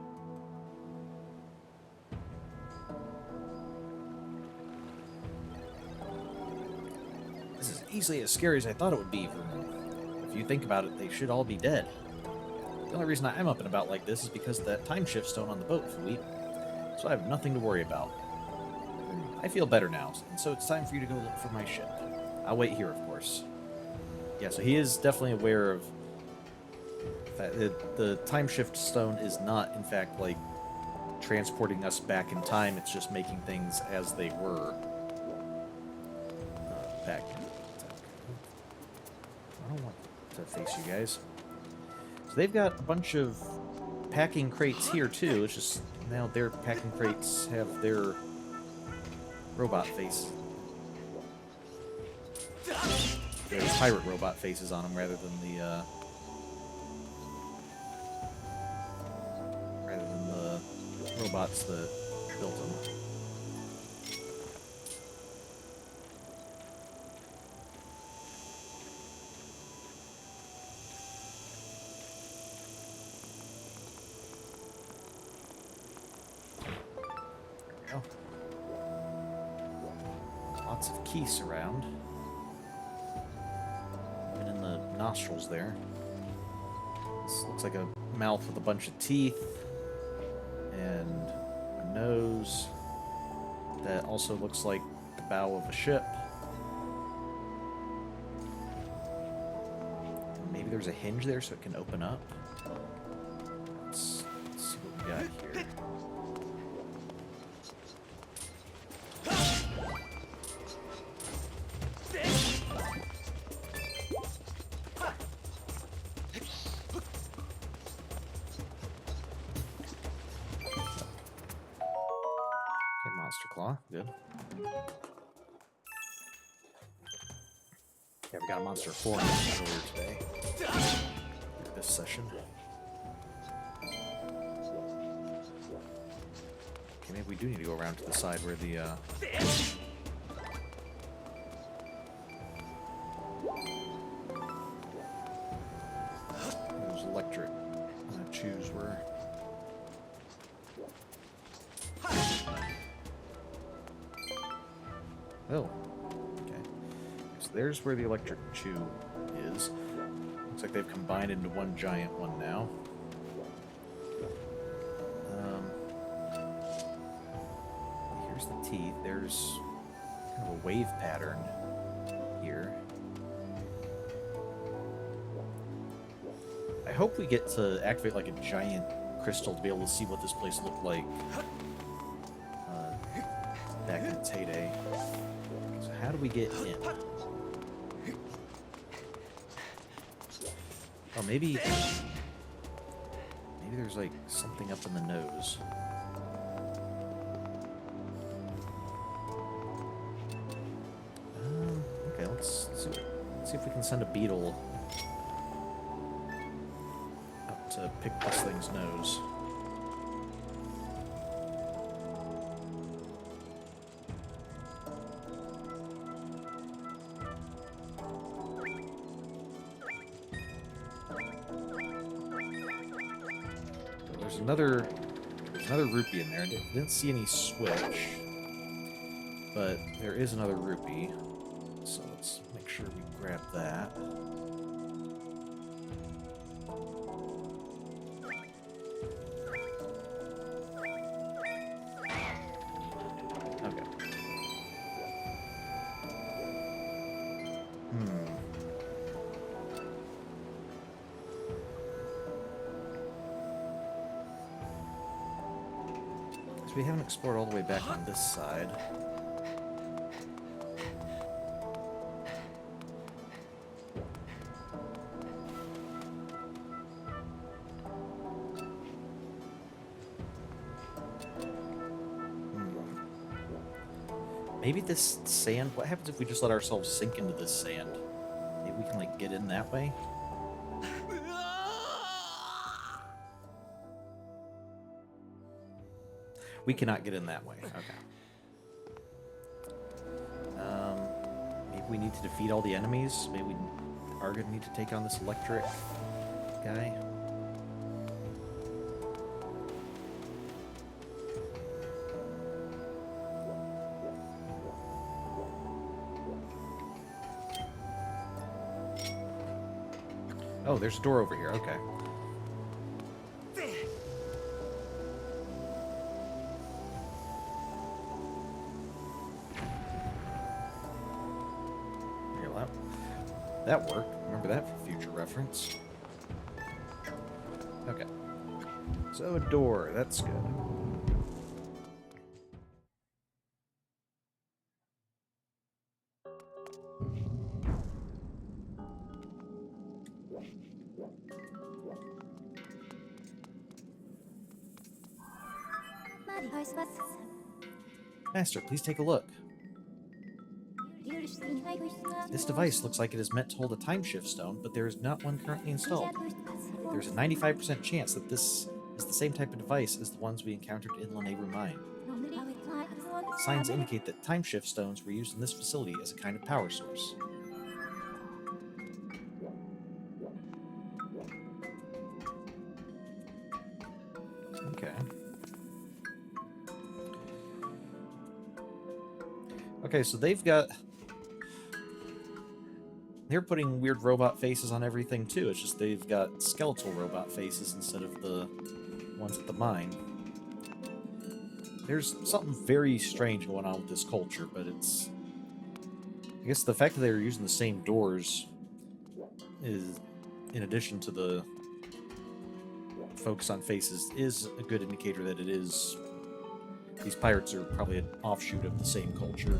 This is easily as scary as I thought it would be. If you think about it, they should all be dead. The only reason I am up and about like this is because of that time shift stone on the boat, Philippe. So I have nothing to worry about. I feel better now, and so it's time for you to go look for my ship. I'll wait here, of course. Yeah, so he is definitely aware of that the time shift stone is not, in fact, like transporting us back in time. It's just making things as they were back. I don't want to face you guys. So they've got a bunch of packing crates here too. It's just now their packing crates have their robot face. There's pirate robot faces on them rather than the robots that built them. There we go. Lots of keys around. Even in the nostrils there. This looks like a mouth with a bunch of teeth. And a nose that also looks like the bow of a ship. Maybe there's a hinge there so it can open up. Let's we got here? Okay, monster claw. Good. Yeah, we got a monster 4 earlier today. This session. Okay, maybe we do need to go around to the side where the those electric chews were. Oh, okay. So there's where the electric chew is. Looks like they've combined into one giant one now. Here's the teeth. There's kind of a wave pattern here. I hope we get to activate like a giant crystal to be able to see what this place looked like back in its heyday. So how do we get in? Oh, maybe there's like something up in the nose. Okay, let's see if we can send a beetle up to pick this thing's nose. There's another rupee in there. I didn't see any switch, but there is another rupee. So let's make sure we grab that. Okay. So we haven't explored all the way back on this side. Maybe this sand... What happens if we just let ourselves sink into this sand? Maybe we can, like, get in that way? We cannot get in that way. Okay. Maybe we need to defeat all the enemies. Maybe we are going to need to take on this electric guy. Oh, there's a door over here. Okay. That worked. Remember that for future reference. Okay. So a door. That's good. Master, please take a look. This device looks like it is meant to hold a time shift stone, but there is not one currently installed. There's a 95% chance that this is the same type of device as the ones we encountered in Lanayru Mine. Signs indicate that time shift stones were used in this facility as a kind of power source. Okay. Okay, so they've got... They're putting weird robot faces on everything, too. It's just they've got skeletal robot faces instead of the ones at the mine. There's something very strange going on with this culture, but it's... I guess the fact that they're using the same doors is, in addition to the focus on faces is a good indicator that it is... These pirates are probably an offshoot of the same culture.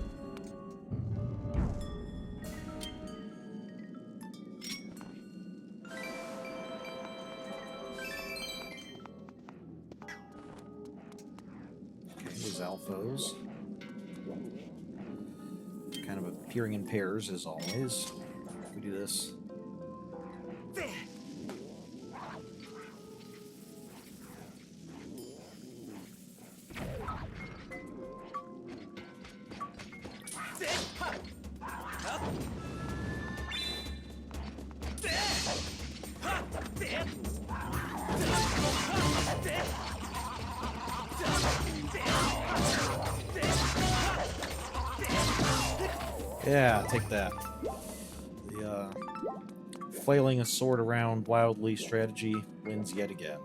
Okay, those alphos. Kind of appearing in pairs, as always. We do this. Yeah, take that. The flailing a sword around wildly strategy wins yet again.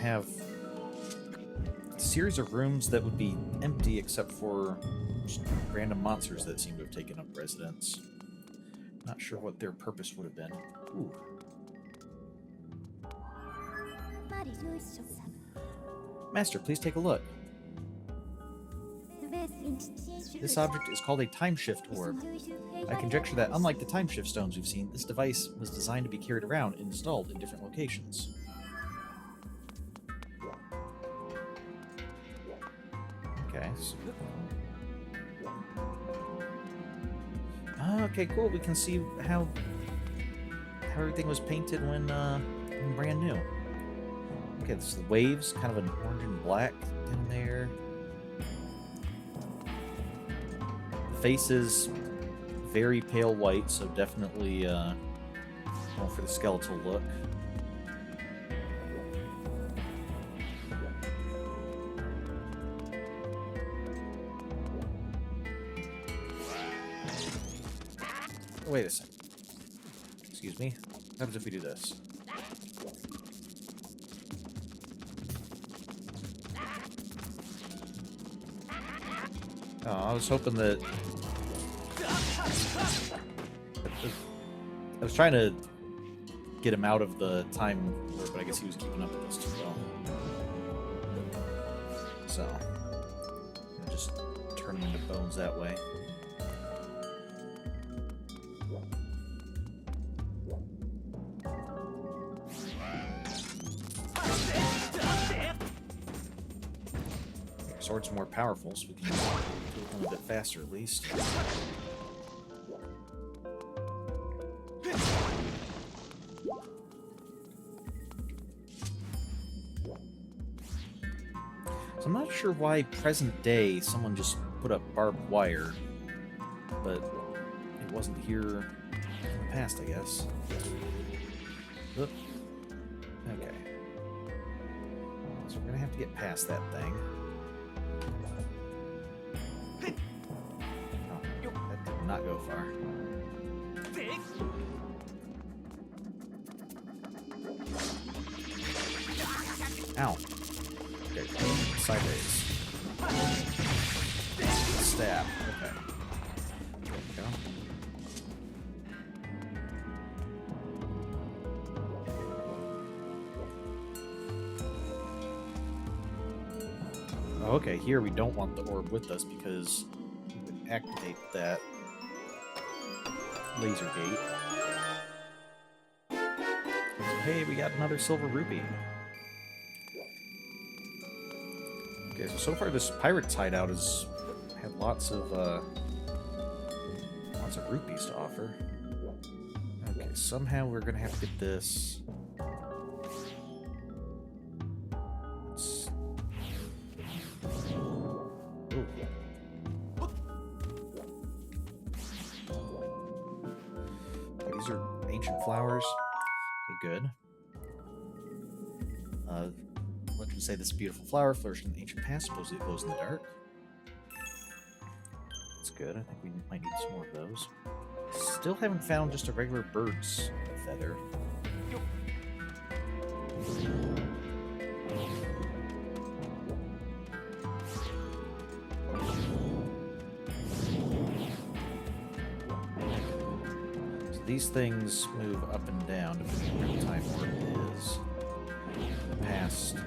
Have a series of rooms that would be empty except for just random monsters that seem to have taken up residence. Not sure what their purpose would have been. Ooh. Master, please take a look. This object is called a time shift orb. I conjecture that, unlike the time shift stones we've seen, this device was designed to be carried around and installed in different locations. Okay. Okay, cool. We can see how everything was painted when brand new. Okay, this is the waves, kind of an orange and black down there. The face is very pale white, so definitely going for the skeletal look. Wait a second. Excuse me. What happens if we do this? Oh, I was hoping that... I was trying to get him out of the time warp, but I guess he was keeping up with us too well. So, I'll just turn him into bones that way. Sword's more powerful, so we can kill him a bit faster at least. So I'm not sure why present day someone just put up barbed wire, but it wasn't here in the past, I guess. Oop. Okay. So we're gonna have to get past that thing. Not go far. Ow. Okay, sideways. Stab. Okay. There we go. Oh, okay, here we don't want the orb with us because we would activate that laser gate. So, hey, we got another silver rupee. Okay, so far this pirate's hideout has had lots of rupees to offer. Okay, somehow we're gonna have to get this. ancient flowers. Okay, good. Legends say this beautiful flower flourished in the ancient past, supposedly it glows in the dark. That's good. I think we might need some more of those. Still haven't found just a regular bird's feather. So these things move up and down depending on what time warp is. In the past.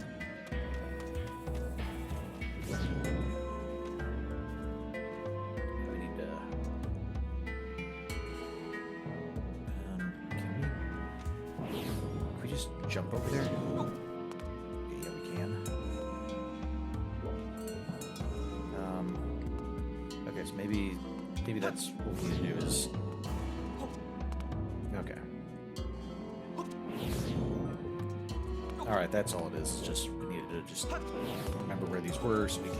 Jump over there? Okay, yeah, we can. Okay, so maybe that's what we need to do is... Okay. Alright, that's all it is. It's just, we needed to just remember where these were so we can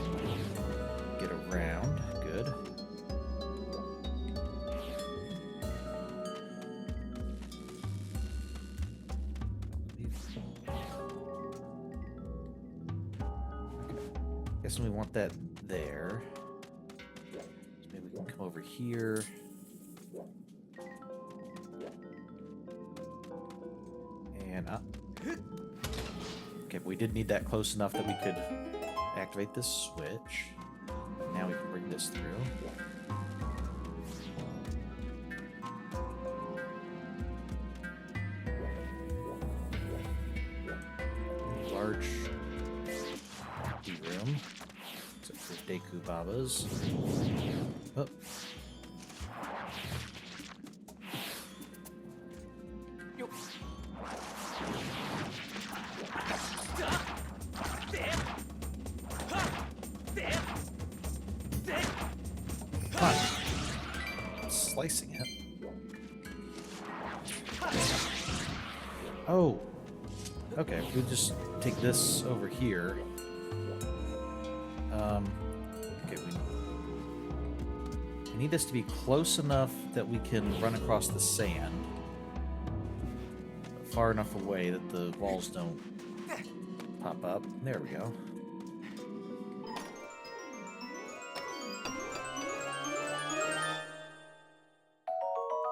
get around. Good. Guess we want that there. So maybe we can come over here. And up. Okay, but we did need that close enough that we could activate this switch. Now we can bring this through. Large room. Except for Deku Babas. Oh. Slicing it. Oh. Okay, we'll just take this over here. Okay, we need this to be close enough that we can run across the sand. Far enough away that the walls don't pop up. There we go.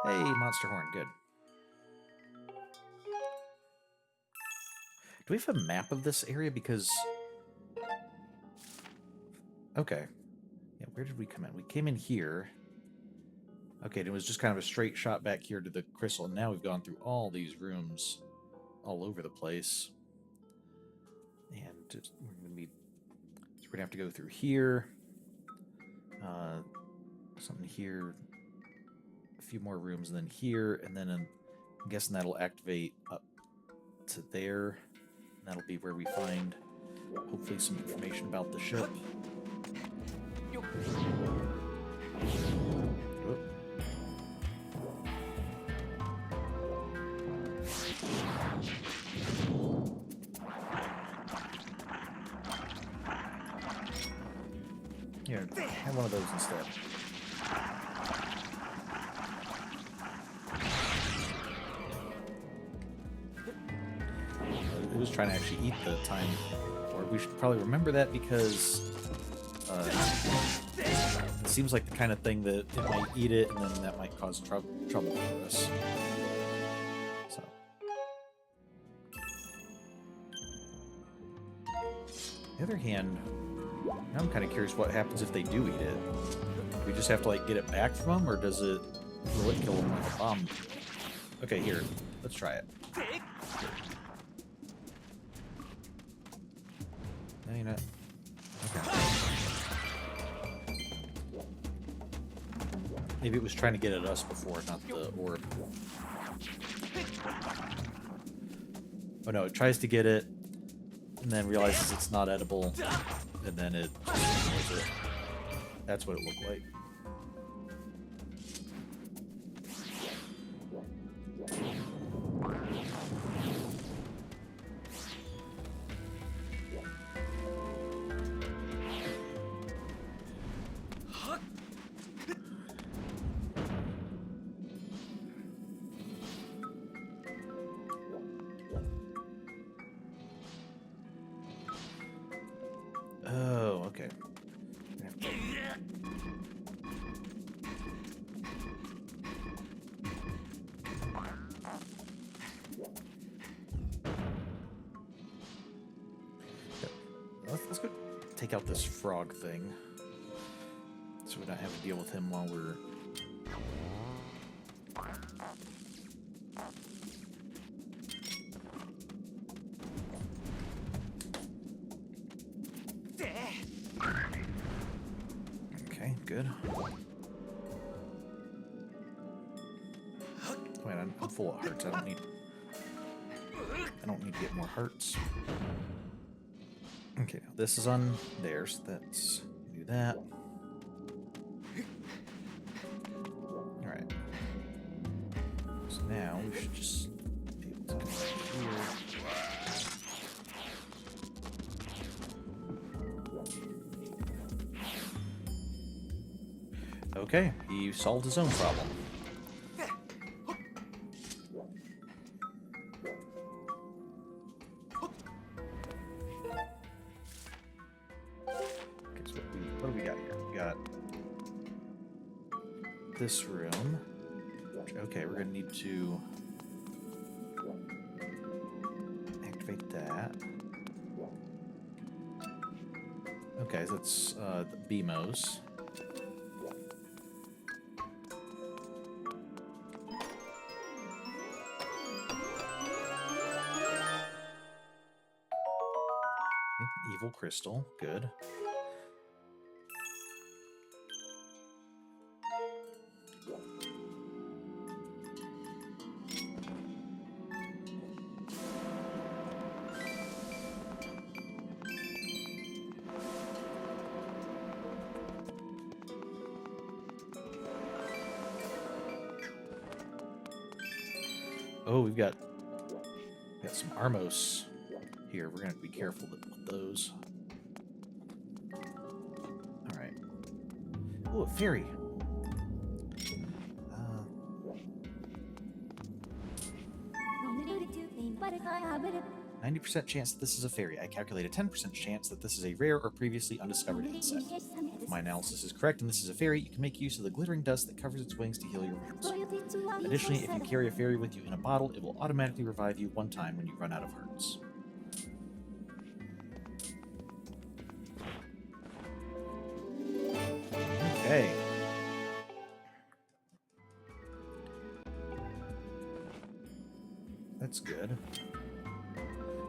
Hey, monster horn, good. Do we have a map of this area? Because... Okay. Yeah, where did we come in? We came in here. Okay, and it was just kind of a straight shot back here to the crystal, and now we've gone through all these rooms all over the place. And just, we're gonna have to go through here. Something here. A few more rooms, and then here, and then I'm guessing that'll activate up to there. And that'll be where we find, hopefully, some information about the ship. Here, have one of those instead. It was trying to actually eat the time, or we should probably remember that because it seems like the kind of thing that it might eat it, and then that might cause trouble for us. So. On the other hand, now I'm kind of curious what happens if they do eat it. Do we just have to like get it back from them, or will it kill them like a bomb? Okay, here, let's try it. No, you're not. Okay. Maybe it was trying to get at us before, not the orb. Oh no, it tries to get it, and then realizes it's not edible, and then it just ignores it. That's what it looked like. let's go take out this frog thing, so we don't have to deal with him while we're... Okay, good. Wait, I'm full of hearts. I don't need to get more hearts. Okay, now this is on theirs. Let's do that. Alright. So now we should just be able to come here. Okay, he solved his own problem. What do we got here? We got this room. Okay, we're gonna need to activate that. Okay, so that's the BMOs. Evil crystal, good. Oh, we've got some Armos here. We're gonna have to be careful with those. All right. Oh, a fairy. 90% chance that this is a fairy. I calculate a 10% chance that this is a rare or previously undiscovered insect. If my analysis is correct and this is a fairy, you can make use of the glittering dust that covers its wings to heal your wounds. Additionally, if you carry a fairy with you in a bottle, it will automatically revive you one time when you run out of hearts. Okay. That's good.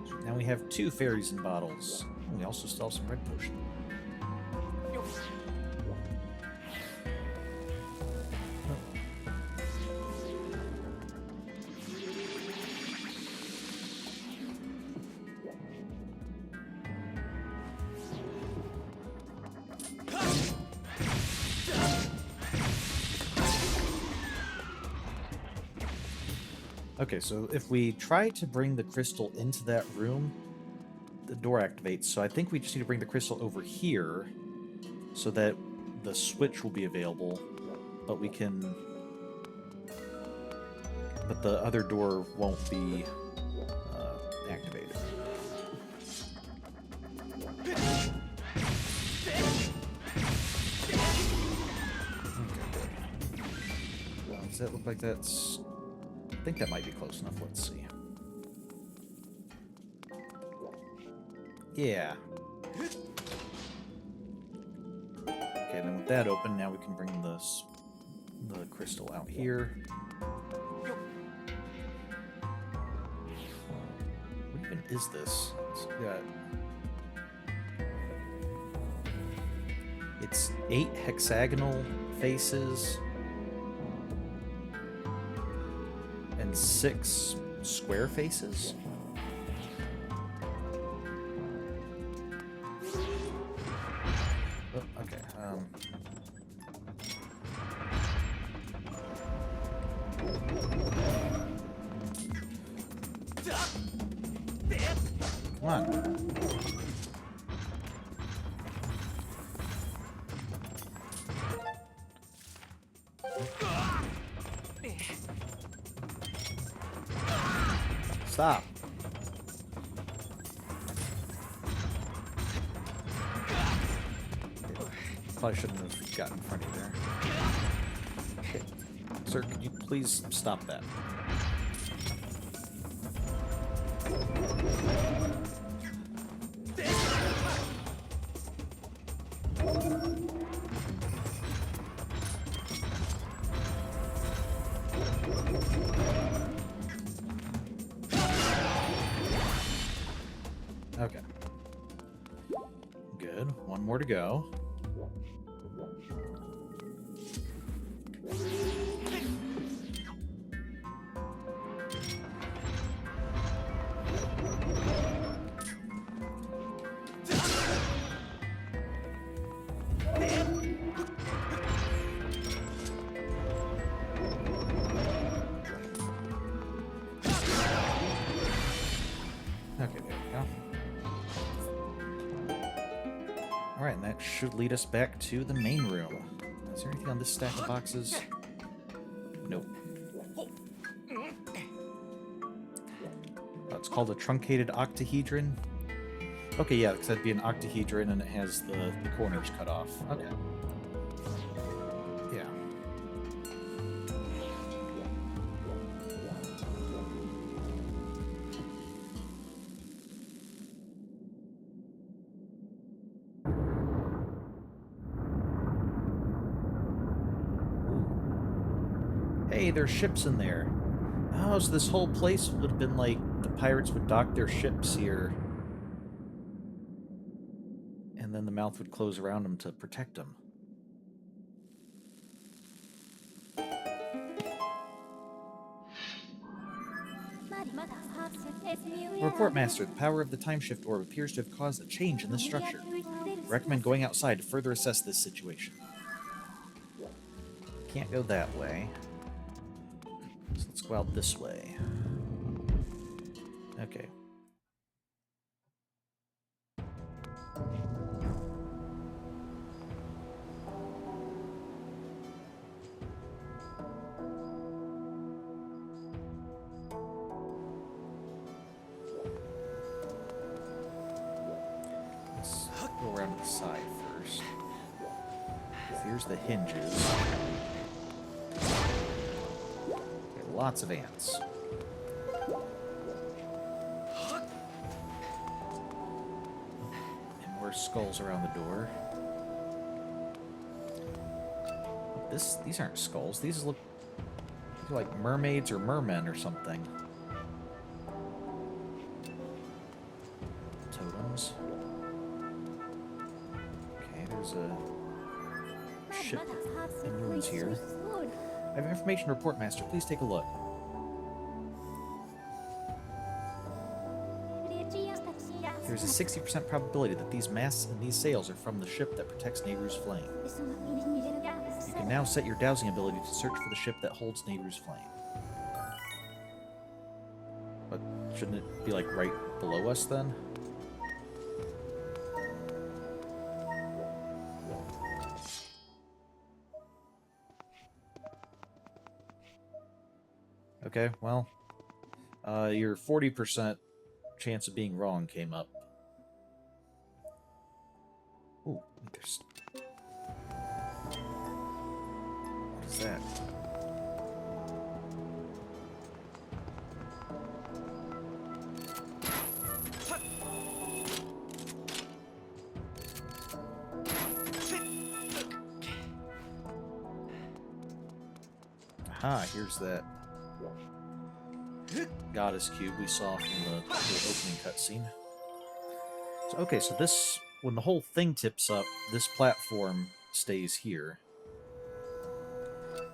So now we have 2 fairies in bottles. And we also still have some red potion. Okay, so if we try to bring the crystal into that room, the door activates. So I think we just need to bring the crystal over here so that the switch will be available, but we can... But the other door won't be activated. Okay, good. Does that look like that's... I think that might be close enough. Let's see. Yeah. Okay, then with that open, now we can bring the crystal out here. What even is this? It's 8 hexagonal faces and 6 square faces. Oh, okay. Come on. Stop. Probably shouldn't have gotten in front of you there. Okay. Sir, could you please stop that? Okay. Good. One more to go. Okay, there we go. Alright, and that should lead us back to the main room. Is there anything on this stack of boxes? Nope. Oh, it's called a truncated octahedron? Okay, yeah, because that'd be an octahedron and it has the corners cut off. Okay. Yeah. Hey, there's ships in there. Oh, so this whole place would have been like the pirates would dock their ships here. And then the mouth would close around them to protect them. Report, Master. The power of the time shift orb appears to have caused a change in the structure. I recommend going outside to further assess this situation. Can't go that way. So let's go out this way. Okay. Let's go around to the side first. Here's the hinges. Okay, lots of ants. And more skulls around the door. These aren't skulls. These look like mermaids or mermen or something. Totems. Okay, there's a ship in ruins here. I have information to report, Master. Please take a look. There's a 60% probability that these masts and these sails are from the ship that protects Nehru's flame. You can now set your dowsing ability to search for the ship that holds Nehru's flame. But shouldn't it be, like, right below us, then? Okay, well, your 40% chance of being wrong came up. Ooh, there's... What is that? Aha, here's that goddess cube we saw from the opening cutscene. So, okay, so this, when the whole thing tips up, this platform stays here. Okay,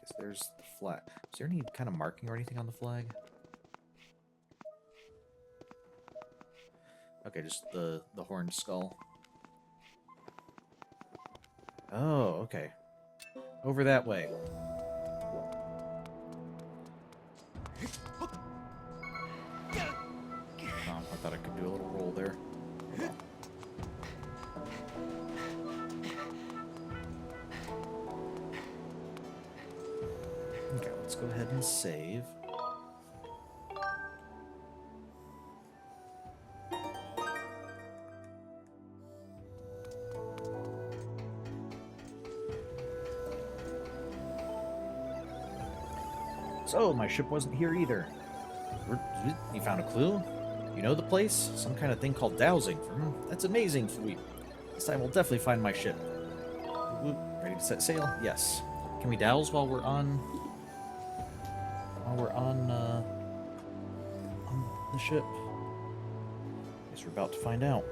so there's the flag. Is there any kind of marking or anything on the flag? Okay, just the horned skull. Oh, okay. Over that way. Oh, I thought I could do a little roll there. Okay, let's go ahead and save. So, my ship wasn't here either. You found a clue? You know the place? Some kind of thing called dowsing. That's amazing for me. This time we'll definitely find my ship. Ready to set sail? Yes. Can we douse while we're on while we're on the ship? Guess we're about to find out.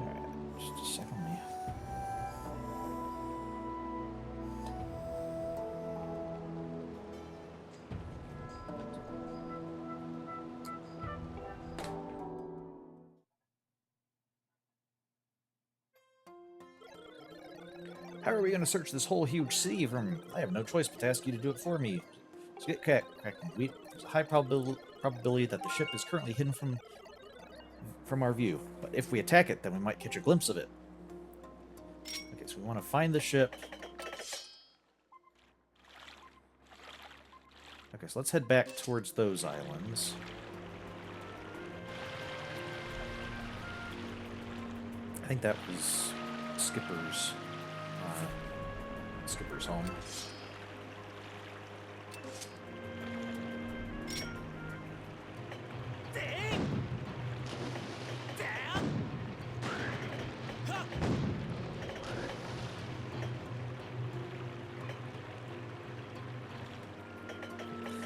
Alright, just a second. How are we going to search this whole huge sea from... I have no choice but to ask you to do it for me. So get cracking. There's a high probability that the ship is currently hidden from our view. But if we attack it, then we might catch a glimpse of it. Okay, so we want to find the ship. Okay, so let's head back towards those islands. I think that was Skipper's home.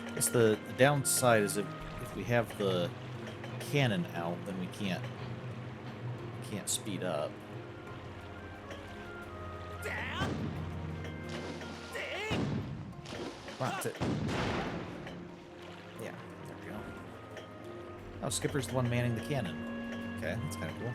I guess the downside is if we have the cannon out, then we can't speed up. Yeah, there we go. Oh, Skipper's the one manning the cannon. Okay, that's kind of cool.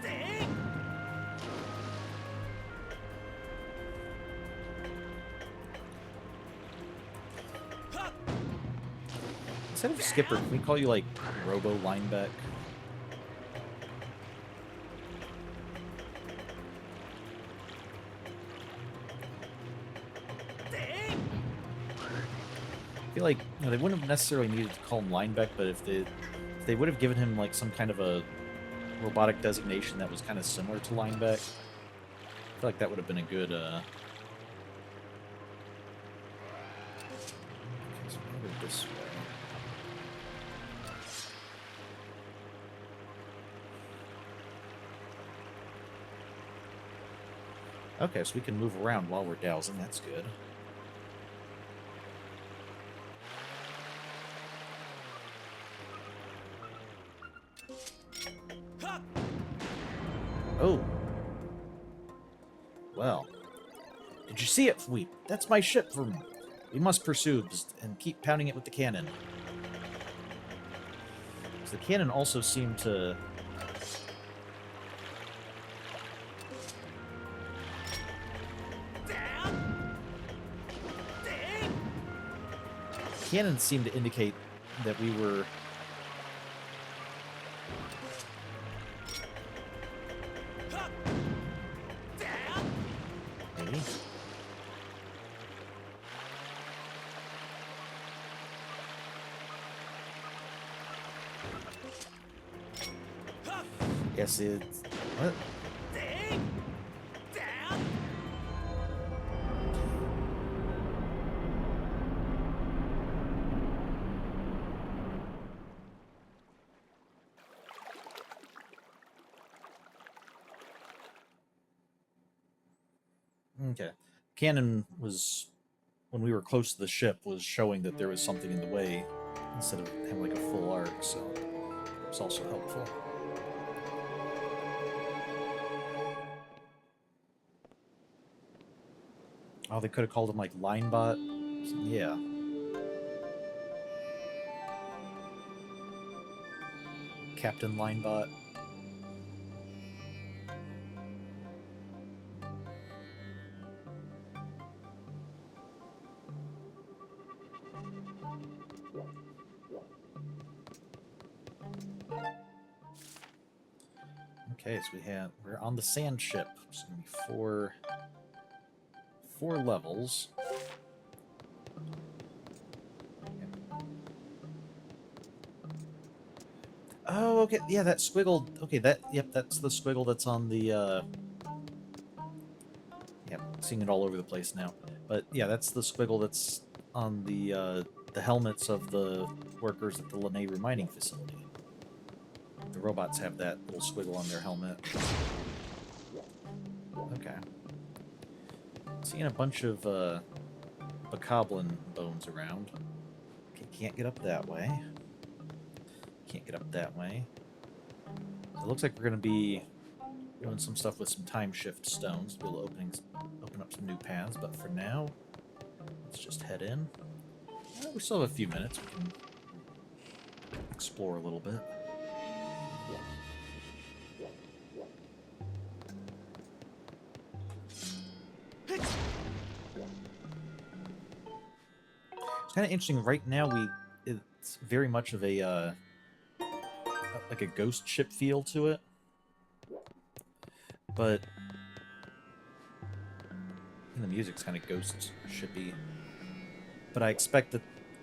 Instead of Skipper, can we call you, like, Robo Lineback? I feel like, you know, they wouldn't have necessarily needed to call him Lineback, but if they would have given him, like, some kind of a robotic designation that was kind of similar to Lineback, I feel like that would have been a good, Okay, so we'll go this way. Okay, so we can move around while we're dowsing. That's good. Oh. Well. Did you see it, Fweep? That's my ship from... We must pursue and keep pounding it with the cannon. So the cannon also seemed to... Cannon seemed to indicate that we were... Maybe. Yes, it's... What? Okay. Cannon was, when we were close to the ship, was showing that there was something in the way instead of having like a full arc, so it was also helpful. Oh, they could have called him like Linebot. Yeah. Captain Linebot. Okay, so we're on the sand ship. It's gonna be four levels. Oh, okay, yeah, that squiggle. Okay, that's the squiggle that's on the. Yep, seeing it all over the place now. But yeah, that's the squiggle that's on the helmets of the workers at the Lanayru mining facility. The robots have that little squiggle on their helmet. Okay. Seeing a bunch of bokoblin bones around. Okay, can't get up that way. Can't get up that way. So it looks like we're going to be doing some stuff with some time shift stones to be able to open up some new paths, but for now, let's just head in. We still have a few minutes. We can explore a little bit. It's kind of interesting. Right now, it's very much of a like a ghost ship feel to it, but the music's kind of ghost shippy. But I expect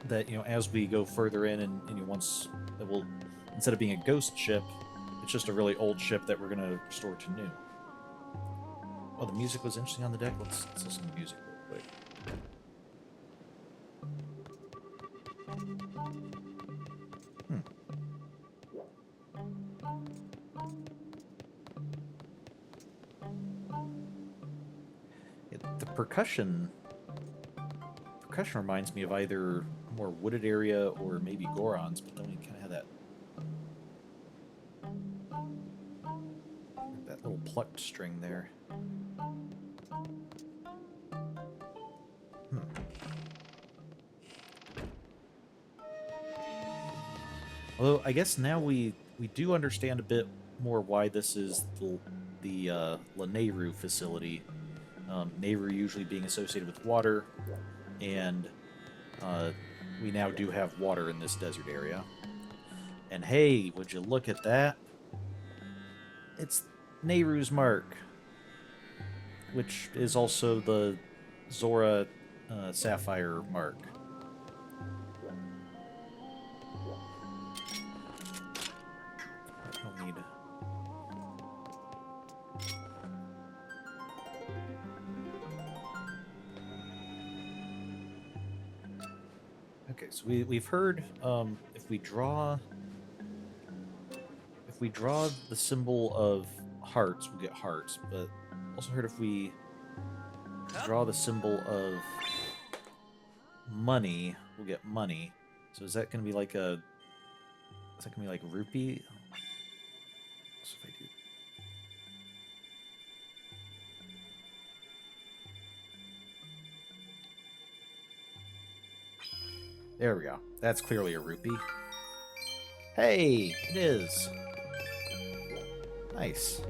that you know, as we go further in, and you know, once it will, instead of being a ghost ship, it's just a really old ship that we're gonna restore to new. Oh, the music was interesting on the deck. Let's listen to the music real quick. The percussion reminds me of either a more wooded area or maybe Gorons, but then we kind of have that little plucked string there. Although I guess now we do understand a bit more why this is the Lanayru facility. Nayru usually being associated with water, and we now do have water in this desert area. And hey, would you look at that? It's Nayru's mark, which is also the Zora sapphire mark. I don't need... Okay, so we've heard if we draw the symbol of hearts, we'll get hearts. But also heard if we draw the symbol of money, we'll get money. So is that going to be like a? Is that going to be like rupee? So if I do. There we go. That's clearly a rupee. Hey, it is. Nice.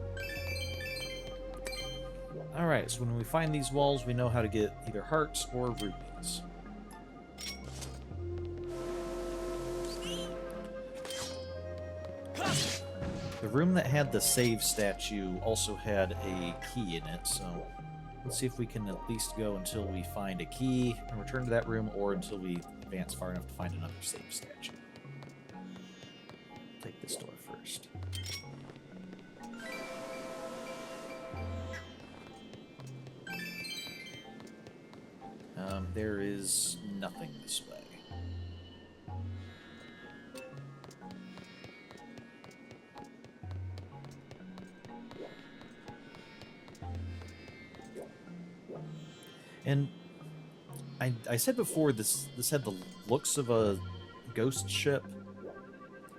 Alright, so when we find these walls, we know how to get either hearts or rupees. The room that had the save statue also had a key in it, so let's see if we can at least go until we find a key and return to that room, or until we advance far enough to find another save statue. Take this door first. There is nothing this way. And I said before, this had the looks of a ghost ship.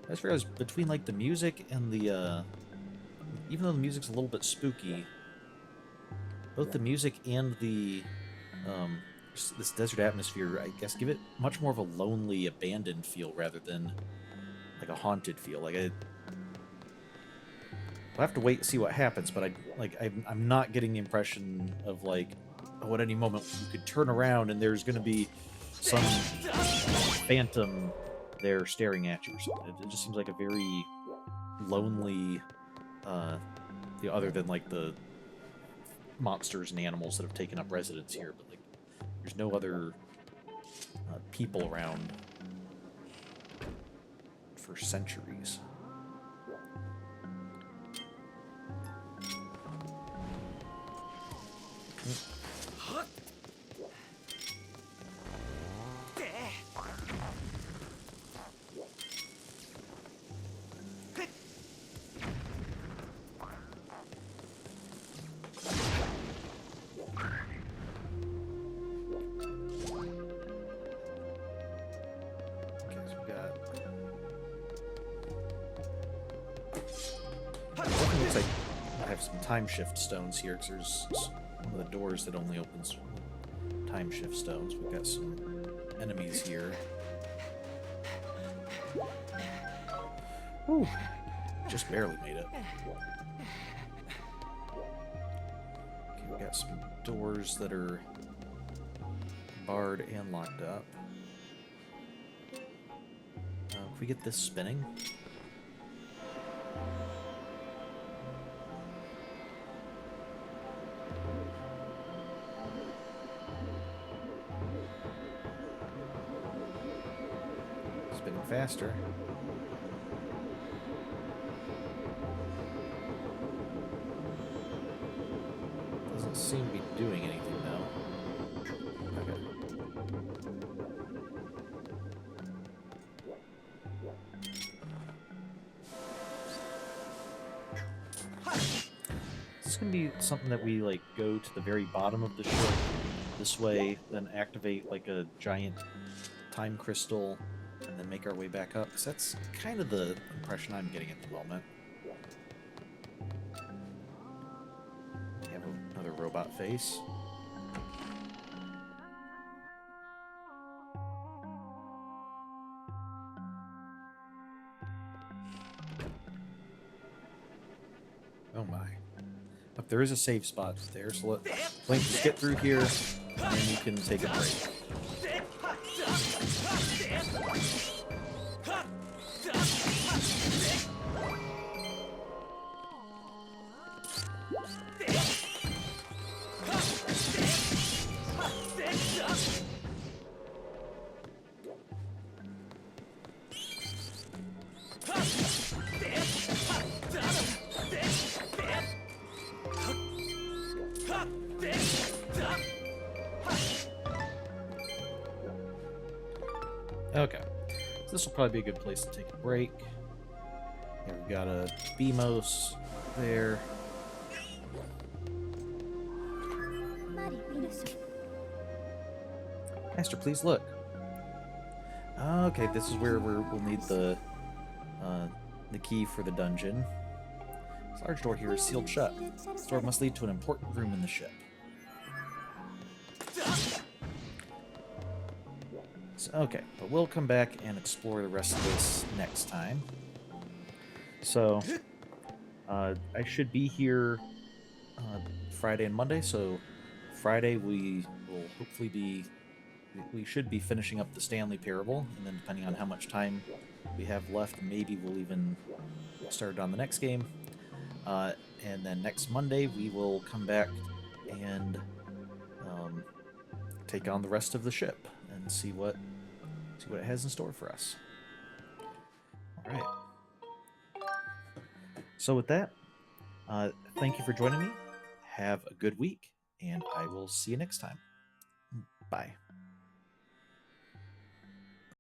I just realized between like the music and the even though the music's a little bit spooky, both the music and the this desert atmosphere, I guess, give it much more of a lonely, abandoned feel rather than like a haunted feel. Like I'll have to wait and see what happens, but I'm not getting the impression of like, oh, at any moment you could turn around and there's going to be some phantom there staring at you or something. It just seems like a very lonely, you know, other than like the monsters and animals that have taken up residence here, but like there's no other people around for centuries. I have some time shift stones here, because there's one of the doors that only opens with time shift stones. We've got some enemies here. Whew. Just barely made it. Okay, we got some doors that are barred and locked up. If we get this spinning... Spinning faster. Doesn't seem to be doing anything though. Okay. This is gonna be something that we like go to the very bottom of the ship this way, then activate like a giant time crystal, and then make our way back up. Because that's kind of the impression I'm getting at the moment. We have another robot face. Oh my. Look, there is a save spot there, so let's just get through here, and then you can take a break. Okay, so this will probably be a good place to take a break. Yeah, we've got a BMOS there. Master, please look. Okay, this is where we'll need the key for the dungeon. This large door here is sealed shut. This door must lead to an important room in the ship. So, okay, but we'll come back and explore the rest of this next time. So, I should be here Friday and Monday, so Friday we will hopefully be... We should be finishing up the Stanley Parable, and then depending on how much time we have left, maybe we'll even start on the next game. And then next Monday we will come back and take on the rest of the ship and see what it has in store for us. All right. So with that, thank you for joining me. Have a good week, and I will see you next time. Bye.